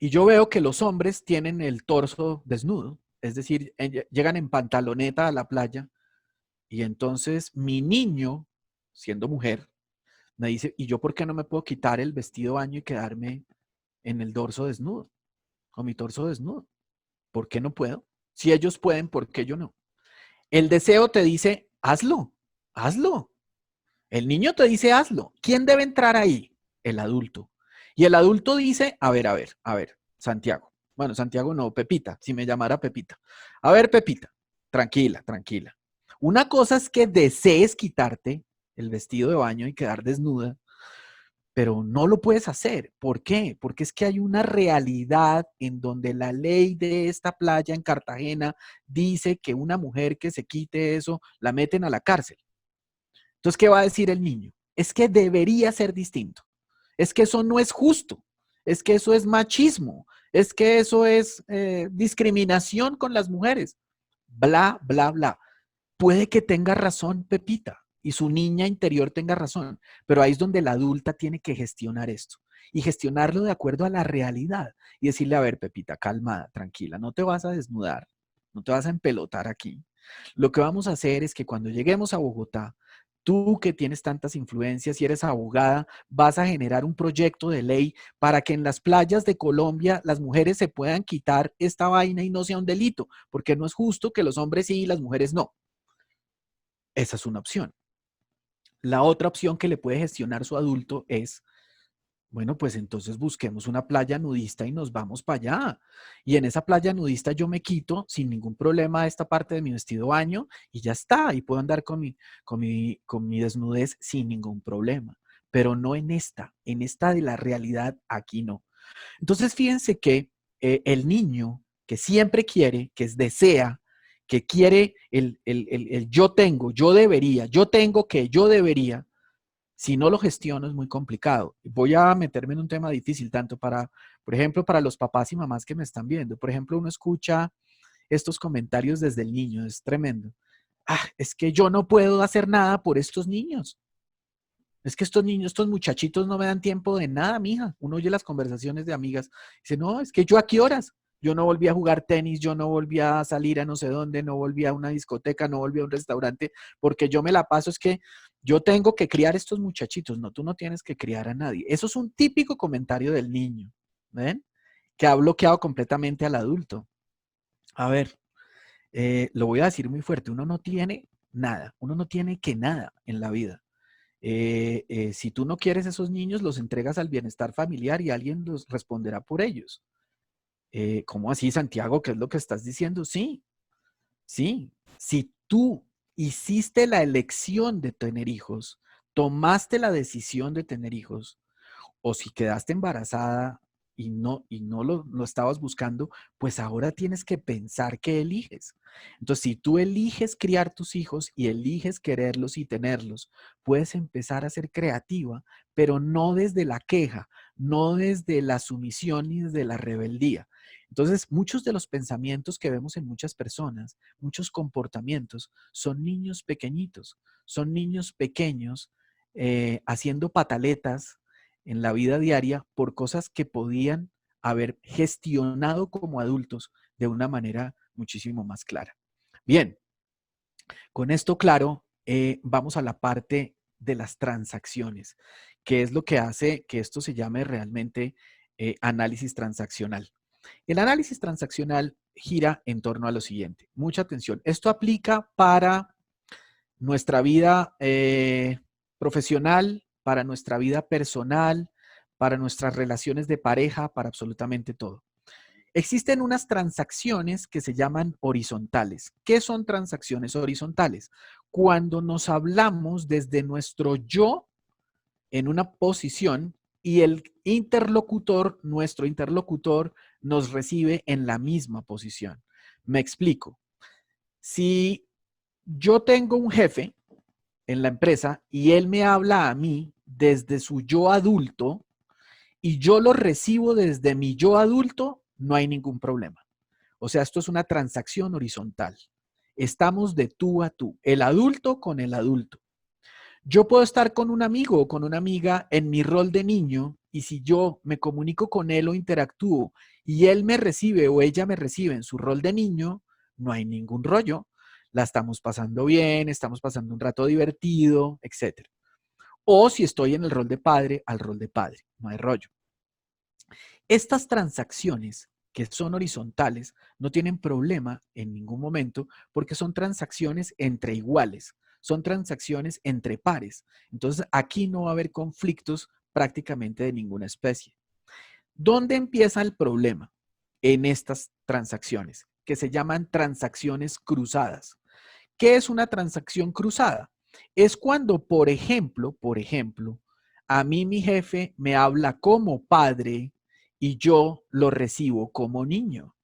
Y yo veo que los hombres tienen el torso desnudo, es decir, llegan en pantaloneta a la playa y entonces mi niño, siendo mujer, me dice, ¿y yo por qué no me puedo quitar el vestido de baño y quedarme en el dorso desnudo, con mi torso desnudo? ¿Por qué no puedo? Si ellos pueden, ¿por qué yo no? El deseo te dice, hazlo, hazlo. El niño te dice, hazlo. ¿Quién debe entrar ahí? El adulto. Y el adulto dice, a ver, Santiago. Bueno, Santiago no, Pepita, si me llamara Pepita. A ver, Pepita, tranquila, tranquila. Una cosa es que desees quitarte el vestido de baño y quedar desnuda, pero no lo puedes hacer. ¿Por qué? Porque es que hay una realidad en donde la ley de esta playa en Cartagena dice que una mujer que se quite eso la meten a la cárcel. Entonces, ¿qué va a decir el niño? Es que debería ser distinto. Es que eso no es justo, es que eso es machismo, es que eso es discriminación con las mujeres, bla, bla, bla. Puede que tenga razón Pepita y su niña interior tenga razón, pero ahí es donde la adulta tiene que gestionar esto y gestionarlo de acuerdo a la realidad y decirle, a ver, Pepita, calmada, tranquila, no te vas a desnudar, no te vas a empelotar aquí. Lo que vamos a hacer es que cuando lleguemos a Bogotá, tú que tienes tantas influencias y eres abogada, vas a generar un proyecto de ley para que en las playas de Colombia las mujeres se puedan quitar esta vaina y no sea un delito, porque no es justo que los hombres sí y las mujeres no. Esa es una opción. La otra opción que le puede gestionar su adulto es, bueno, pues entonces busquemos una playa nudista y nos vamos para allá. Y en esa playa nudista yo me quito sin ningún problema esta parte de mi vestido baño y ya está. Y puedo andar con mi desnudez sin ningún problema. Pero no en esta de la realidad, aquí no. Entonces fíjense que el niño que siempre quiere, desea, que quiere el yo tengo, yo debería, yo tengo que, yo debería, si no lo gestiono es muy complicado. Voy a meterme en un tema difícil, tanto para, por ejemplo, para los papás y mamás que me están viendo. Por ejemplo, uno escucha estos comentarios desde el niño, es tremendo. Ah, es que yo no puedo hacer nada por estos niños. Es que estos niños, estos muchachitos no me dan tiempo de nada, mija. Uno oye las conversaciones de amigas. Dice, no, es que yo a qué horas. Yo no volví a jugar tenis, yo no volví a salir a no sé dónde, no volví a una discoteca, no volví a un restaurante, porque yo me la paso, es que yo tengo que criar estos muchachitos. No, tú no tienes que criar a nadie. Eso es un típico comentario del niño, ¿ven? Que ha bloqueado completamente al adulto. A ver, lo voy a decir muy fuerte, uno no tiene nada, uno no tiene que nada en la vida. Si tú no quieres esos niños, los entregas al bienestar familiar y alguien los responderá por ellos. ¿Cómo así, Santiago? ¿Qué es lo que estás diciendo? Sí, sí. Si tú hiciste la elección de tener hijos, tomaste la decisión de tener hijos, o si quedaste embarazada y no lo estabas buscando, pues ahora tienes que pensar qué eliges. Entonces, si tú eliges criar tus hijos y eliges quererlos y tenerlos, puedes empezar a ser creativa, pero no desde la queja, no desde la sumisión ni desde la rebeldía. Entonces, muchos de los pensamientos que vemos en muchas personas, muchos comportamientos, son niños pequeñitos, son niños pequeños haciendo pataletas en la vida diaria por cosas que podían haber gestionado como adultos de una manera muchísimo más clara. Bien, con esto claro, vamos a la parte de las transacciones, que es lo que hace que esto se llame realmente análisis transaccional. El análisis transaccional gira en torno a lo siguiente. Mucha atención. Esto aplica para nuestra vida profesional, para nuestra vida personal, para nuestras relaciones de pareja, para absolutamente todo. Existen unas transacciones que se llaman horizontales. ¿Qué son transacciones horizontales? Cuando nos hablamos desde nuestro yo en una posición y el interlocutor, nuestro interlocutor, nos recibe en la misma posición. Me explico. Si yo tengo un jefe en la empresa y él me habla a mí desde su yo adulto y yo lo recibo desde mi yo adulto, no hay ningún problema. O sea, esto es una transacción horizontal. Estamos de tú a tú, el adulto con el adulto. Yo puedo estar con un amigo o con una amiga en mi rol de niño y si yo me comunico con él o interactúo y él me recibe o ella me recibe en su rol de niño, no hay ningún rollo. La estamos pasando bien, estamos pasando un rato divertido, etc. O si estoy en el rol de padre, al rol de padre, no hay rollo. Estas transacciones que son horizontales no tienen problema en ningún momento porque son transacciones entre iguales, son transacciones entre pares. Entonces aquí no va a haber conflictos prácticamente de ninguna especie. ¿Dónde empieza el problema? En estas transacciones, que se llaman transacciones cruzadas. ¿Qué es una transacción cruzada? Es cuando, por ejemplo, a mí mi jefe me habla como padre y yo lo recibo como niño.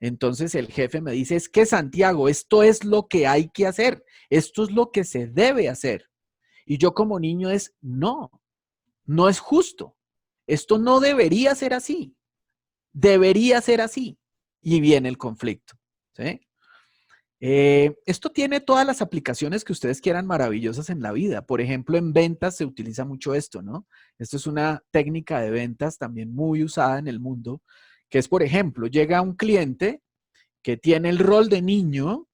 Entonces el jefe me dice, es que Santiago, esto es lo que hay que hacer, esto es lo que se debe hacer. Y yo como niño es, no, no es justo. Esto no debería ser así. Debería ser así. Y viene el conflicto. ¿Sí? Esto tiene todas las aplicaciones que ustedes quieran maravillosas en la vida. Por ejemplo, en ventas se utiliza mucho esto, ¿no? Esto es una técnica de ventas también muy usada en el mundo, que es, por ejemplo, llega un cliente que tiene el rol de niño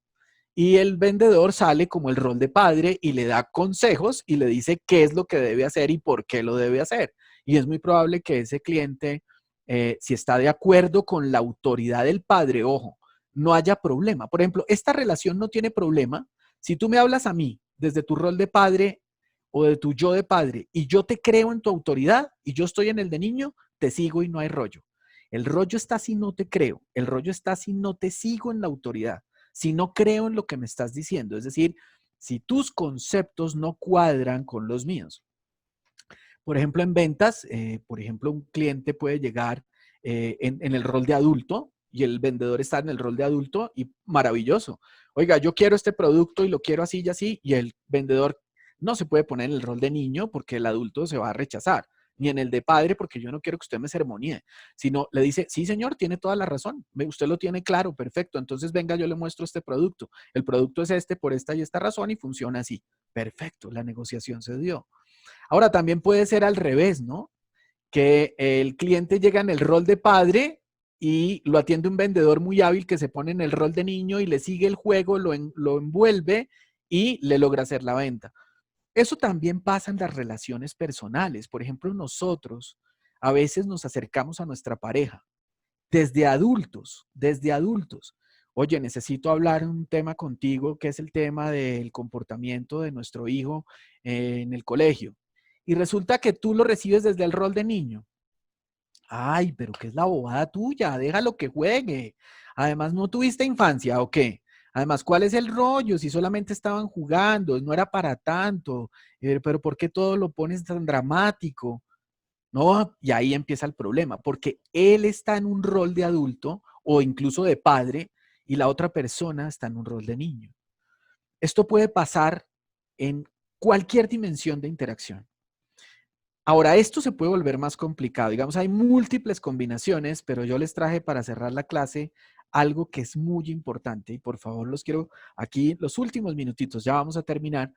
y el vendedor sale como el rol de padre y le da consejos y le dice qué es lo que debe hacer y por qué lo debe hacer. Y es muy probable que ese cliente, si está de acuerdo con la autoridad del padre, ojo, no haya problema. Por ejemplo, esta relación no tiene problema si tú me hablas a mí desde tu rol de padre o de tu yo de padre y yo te creo en tu autoridad y yo estoy en el de niño, te sigo y no hay rollo. El rollo está si no te creo, el rollo está si no te sigo en la autoridad, si no creo en lo que me estás diciendo, es decir, si tus conceptos no cuadran con los míos. Por ejemplo, en ventas, por ejemplo, un cliente puede llegar en el rol de adulto y el vendedor está en el rol de adulto y maravilloso. Oiga, yo quiero este producto y lo quiero así y así, y el vendedor no se puede poner en el rol de niño porque el adulto se va a rechazar, ni en el de padre porque yo no quiero que usted me sermonee, sino le dice, sí señor, tiene toda la razón, usted lo tiene claro, perfecto, entonces venga, yo le muestro este producto. El producto es este por esta y esta razón y funciona así. Perfecto, la negociación se dio. Ahora también puede ser al revés, ¿no? Que el cliente llega en el rol de padre y lo atiende un vendedor muy hábil que se pone en el rol de niño y le sigue el juego, lo envuelve y le logra hacer la venta. Eso también pasa en las relaciones personales. Por ejemplo, nosotros a veces nos acercamos a nuestra pareja desde adultos, desde adultos. Oye, necesito hablar un tema contigo, que es el tema del comportamiento de nuestro hijo en el colegio. Y resulta que tú lo recibes desde el rol de niño. Ay, pero ¿qué es la bobada tuya? Déjalo que juegue. Además, ¿no tuviste infancia o qué? Además, ¿cuál es el rollo? Si solamente estaban jugando, no era para tanto. Pero ¿por qué todo lo pones tan dramático? No, y ahí empieza el problema, porque él está en un rol de adulto o incluso de padre y la otra persona está en un rol de niño. Esto puede pasar en cualquier dimensión de interacción. Ahora, esto se puede volver más complicado. Digamos, hay múltiples combinaciones, pero yo les traje para cerrar la clase algo que es muy importante y por favor los quiero aquí, los últimos minutitos, ya vamos a terminar,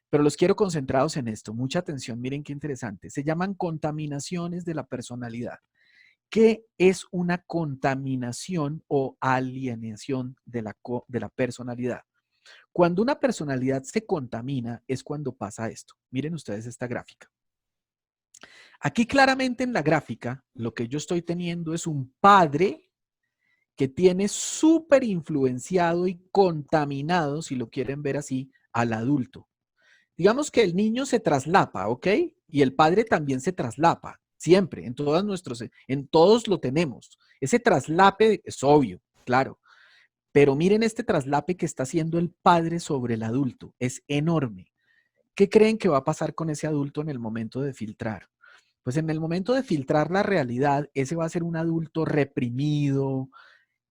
pero los quiero concentrados en esto. Mucha atención, miren qué interesante. Se llaman contaminaciones de la personalidad. ¿Qué es una contaminación o alienación de la personalidad? Cuando una personalidad se contamina es cuando pasa esto. Miren ustedes esta gráfica. Aquí claramente en la gráfica lo que yo estoy teniendo es un padre que tiene súper influenciado y contaminado, si lo quieren ver así, al adulto. Digamos que el niño se traslapa, ¿ok? Y el padre también se traslapa, siempre, en todos lo tenemos. Ese traslape es obvio, claro. Pero miren este traslape que está haciendo el padre sobre el adulto, es enorme. ¿Qué creen que va a pasar con ese adulto en el momento de filtrar? Pues en el momento de filtrar la realidad, ese va a ser un adulto reprimido,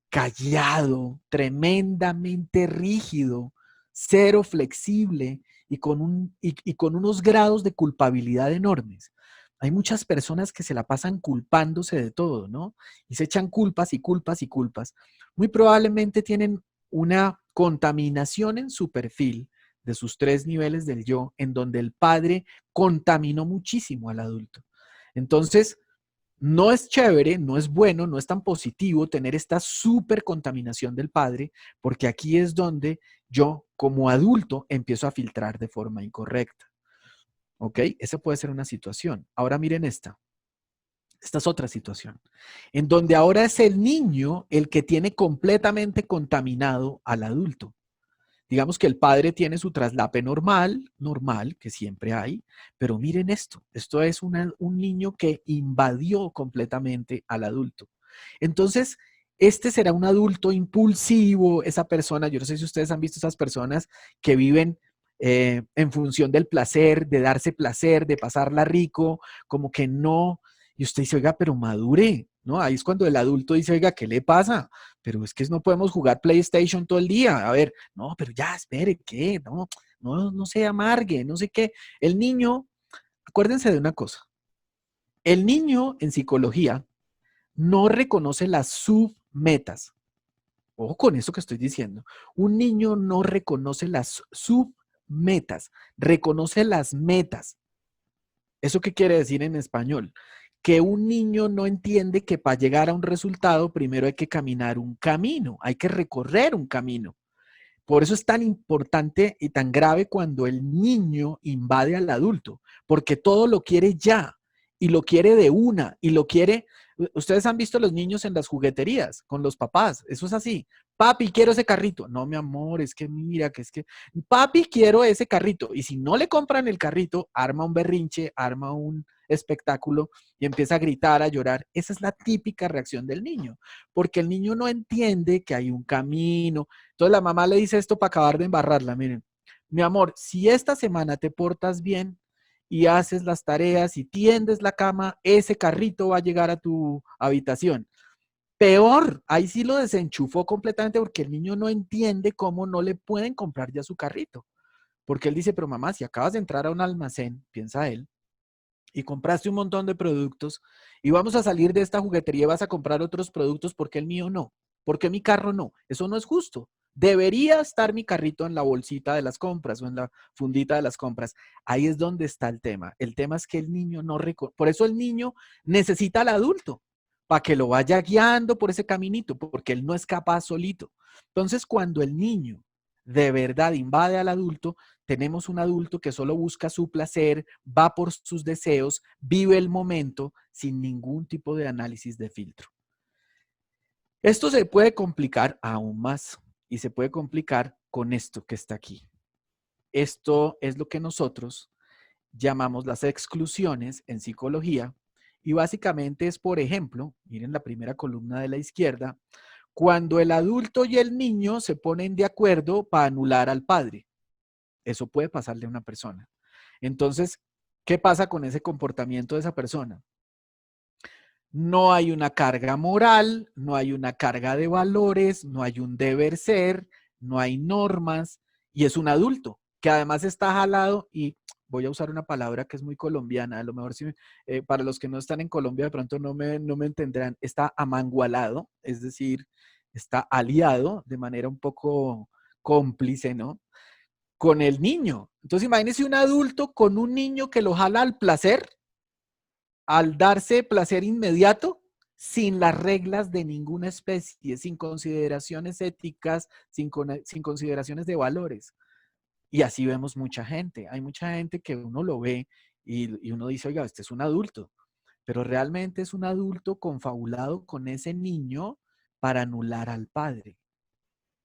callado, tremendamente rígido, cero flexible y con unos grados de culpabilidad enormes. Hay muchas personas que se la pasan culpándose de todo, ¿no? Y se echan culpas y culpas y culpas. Muy probablemente tienen una contaminación en su perfil de sus tres niveles del yo, en donde el padre contaminó muchísimo al adulto. Entonces, no es chévere, no es bueno, no es tan positivo tener esta súper contaminación del padre, porque aquí es donde yo como adulto empiezo a filtrar de forma incorrecta. ¿Ok? Esa puede ser una situación. Ahora miren esta. Esta es otra situación, en donde ahora es el niño el que tiene completamente contaminado al adulto. Digamos que el padre tiene su traslape normal, que siempre hay, pero miren esto es un niño que invadió completamente al adulto. Entonces, este será un adulto impulsivo, esa persona, yo no sé si ustedes han visto esas personas que viven en función del placer, de darse placer, de pasarla rico, como que no, y usted dice, oiga, pero madure, ¿no? Ahí es cuando el adulto dice, oiga, ¿qué le pasa? Pero es que no podemos jugar PlayStation todo el día. A ver, no, pero ya, espere, ¿qué? No se amargue, no sé qué. El niño, acuérdense de una cosa. El niño en psicología no reconoce las submetas. Ojo con eso que estoy diciendo. Un niño no reconoce las submetas, reconoce las metas. ¿Eso qué quiere decir en español? Que un niño no entiende que para llegar a un resultado primero hay que caminar un camino, hay que recorrer un camino. Por eso es tan importante y tan grave cuando el niño invade al adulto, porque todo lo quiere ya y lo quiere de una y lo quiere. Ustedes han visto los niños en las jugueterías con los papás, eso es así. Papi, quiero ese carrito. No, mi amor, es que mira, que es que, papi, quiero ese carrito. Y si no le compran el carrito, arma un berrinche, arma un espectáculo y empieza a gritar, a llorar. Esa es la típica reacción del niño, porque el niño no entiende que hay un camino. Entonces la mamá le dice esto para acabar de embarrarla. Miren, mi amor, si esta semana te portas bien y haces las tareas y tiendes la cama, ese carrito va a llegar a tu habitación. Peor, ahí sí lo desenchufó completamente porque el niño no entiende cómo no le pueden comprar ya su carrito. Porque él dice, pero mamá, si acabas de entrar a un almacén, piensa él, y compraste un montón de productos y vamos a salir de esta juguetería y vas a comprar otros productos, porque el mío no? Porque mi carro no? Eso no es justo. Debería estar mi carrito en la bolsita de las compras o en la fundita de las compras. Ahí es donde está el tema. El tema es que el niño no reconoce. Por eso el niño necesita al adulto para que lo vaya guiando por ese caminito, porque él no es capaz solito. Entonces, cuando el niño de verdad invade al adulto, tenemos un adulto que solo busca su placer, va por sus deseos, vive el momento sin ningún tipo de análisis de filtro. Esto se puede complicar aún más y se puede complicar con esto que está aquí. Esto es lo que nosotros llamamos las exclusiones en psicología y básicamente es, por ejemplo, miren la primera columna de la izquierda, cuando el adulto y el niño se ponen de acuerdo para anular al padre. Eso puede pasarle a una persona. Entonces, ¿qué pasa con ese comportamiento de esa persona? No hay una carga moral, no hay una carga de valores, no hay un deber ser, no hay normas, y es un adulto que además está jalado y voy a usar una palabra que es muy colombiana, a lo mejor si, para los que no están en Colombia de pronto no me entenderán, está amangualado, es decir, está aliado de manera un poco cómplice, ¿no? Con el niño. Entonces imagínese un adulto con un niño que lo jala al placer, al darse placer inmediato, sin las reglas de ninguna especie, sin consideraciones éticas, sin consideraciones de valores. Y así vemos mucha gente. Hay mucha gente que uno lo ve y uno dice, oiga, este es un adulto, pero realmente es un adulto confabulado con ese niño para anular al padre.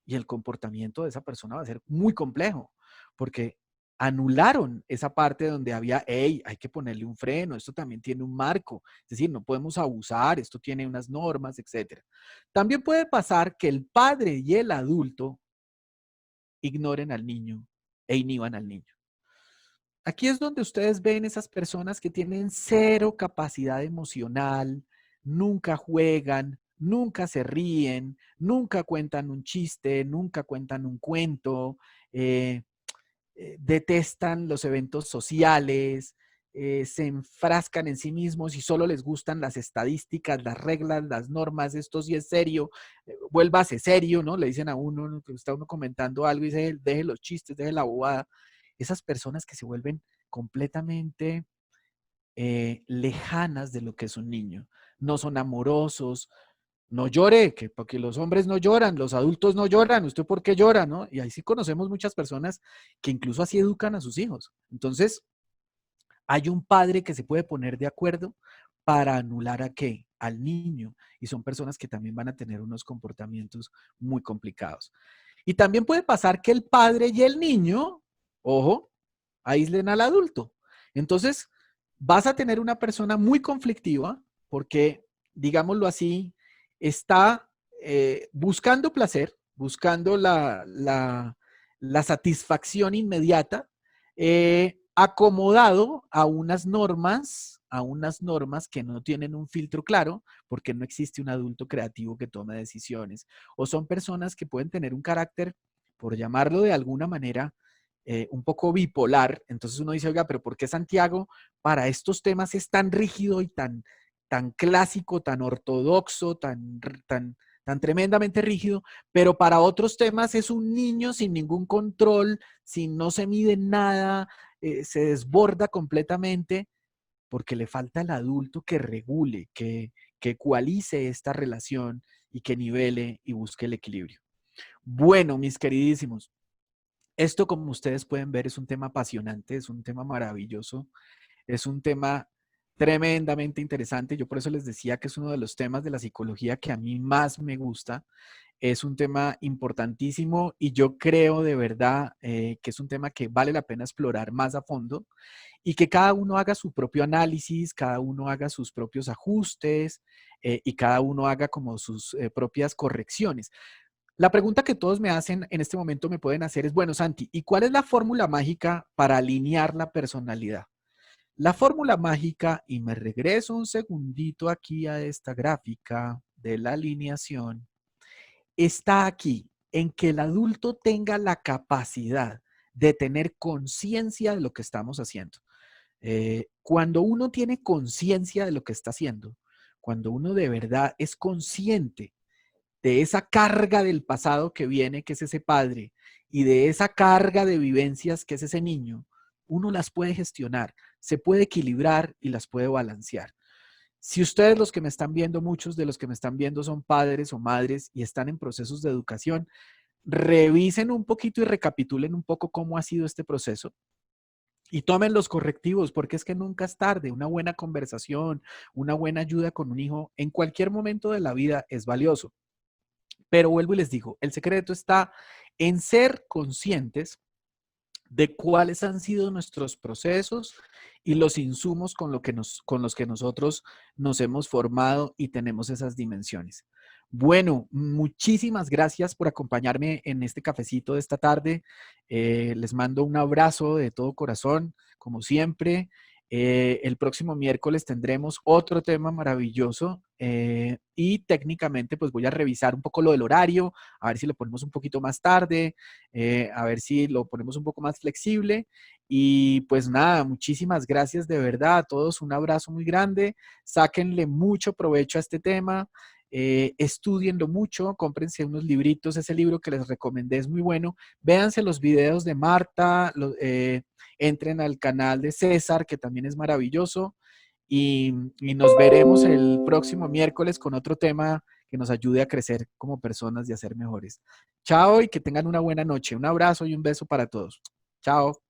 Y el comportamiento de esa persona va a ser muy complejo, porque anularon esa parte donde había, hey, hay que ponerle un freno, esto también tiene un marco, es decir, no podemos abusar, esto tiene unas normas, etcétera. También puede pasar que el padre y el adulto ignoren al niño e inhiban al niño. Aquí es donde ustedes ven esas personas que tienen cero capacidad emocional, nunca juegan, nunca se ríen, nunca cuentan un chiste, nunca cuentan un cuento, eh, detestan los eventos sociales, se enfrascan en sí mismos y solo les gustan las estadísticas, las reglas, las normas, esto sí es serio, vuélvase serio, ¿no? Le dicen a uno, que está uno comentando algo y dice, deje los chistes, deje la bobada. Esas personas que se vuelven completamente lejanas de lo que es un niño, no son amorosos, no llore, que porque los hombres no lloran, los adultos no lloran, ¿usted por qué llora, no? Y ahí sí conocemos muchas personas que incluso así educan a sus hijos. Entonces, hay un padre que se puede poner de acuerdo para anular a qué? Al niño. Y son personas que también van a tener unos comportamientos muy complicados. Y también puede pasar que el padre y el niño, ojo, aíslen al adulto. Entonces, vas a tener una persona muy conflictiva porque, digámoslo así, está buscando placer, buscando la satisfacción inmediata, acomodado a unas normas que no tienen un filtro claro, porque no existe un adulto creativo que tome decisiones. O son personas que pueden tener un carácter, por llamarlo de alguna manera, un poco bipolar. Entonces uno dice, oiga, pero ¿por qué Santiago para estos temas es tan rígido y tan clásico, tan ortodoxo, tan tremendamente rígido, pero para otros temas es un niño sin ningún control, sin no se mide nada, se desborda completamente porque le falta el adulto que regule, que ecualice esta relación y que nivele y busque el equilibrio? Bueno, mis queridísimos, esto como ustedes pueden ver es un tema apasionante, es un tema maravilloso, es un tema tremendamente interesante. Yo por eso les decía que es uno de los temas de la psicología que a mí más me gusta. Es un tema importantísimo y yo creo de verdad que es un tema que vale la pena explorar más a fondo y que cada uno haga su propio análisis, cada uno haga sus propios ajustes y cada uno haga como sus propias correcciones. La pregunta que todos me hacen en este momento me pueden hacer es, bueno, Santi, ¿y cuál es la fórmula mágica para alinear la personalidad? La fórmula mágica, y me regreso un segundito aquí a esta gráfica de la alineación, está aquí en que el adulto tenga la capacidad de tener conciencia de lo que estamos haciendo. Cuando uno tiene conciencia de lo que está haciendo, cuando uno de verdad es consciente de esa carga del pasado que viene, que es ese padre, y de esa carga de vivencias que es ese niño, uno las puede gestionar, se puede equilibrar y las puede balancear. Si ustedes los que me están viendo, muchos de los que me están viendo son padres o madres y están en procesos de educación, revisen un poquito y recapitulen un poco cómo ha sido este proceso y tomen los correctivos, porque es que nunca es tarde. Una buena conversación, una buena ayuda con un hijo en cualquier momento de la vida es valioso. Pero vuelvo y les digo, el secreto está en ser conscientes de cuáles han sido nuestros procesos y los insumos con los que nosotros nos hemos formado y tenemos esas dimensiones. Bueno, muchísimas gracias por acompañarme en este cafecito de esta tarde. Les mando un abrazo de todo corazón, como siempre. El próximo miércoles tendremos otro tema maravilloso y técnicamente pues voy a revisar un poco lo del horario, a ver si lo ponemos un poquito más tarde, a ver si lo ponemos un poco más flexible. Y pues nada, muchísimas gracias de verdad a todos, un abrazo muy grande, sáquenle mucho provecho a este tema, estudienlo mucho, cómprense unos libritos, ese libro que les recomendé es muy bueno, véanse los videos de Marta, entren al canal de César, que también es maravilloso, y nos veremos el próximo miércoles con otro tema que nos ayude a crecer como personas y a ser mejores. Chao y que tengan una buena noche. Un abrazo y un beso para todos. Chao.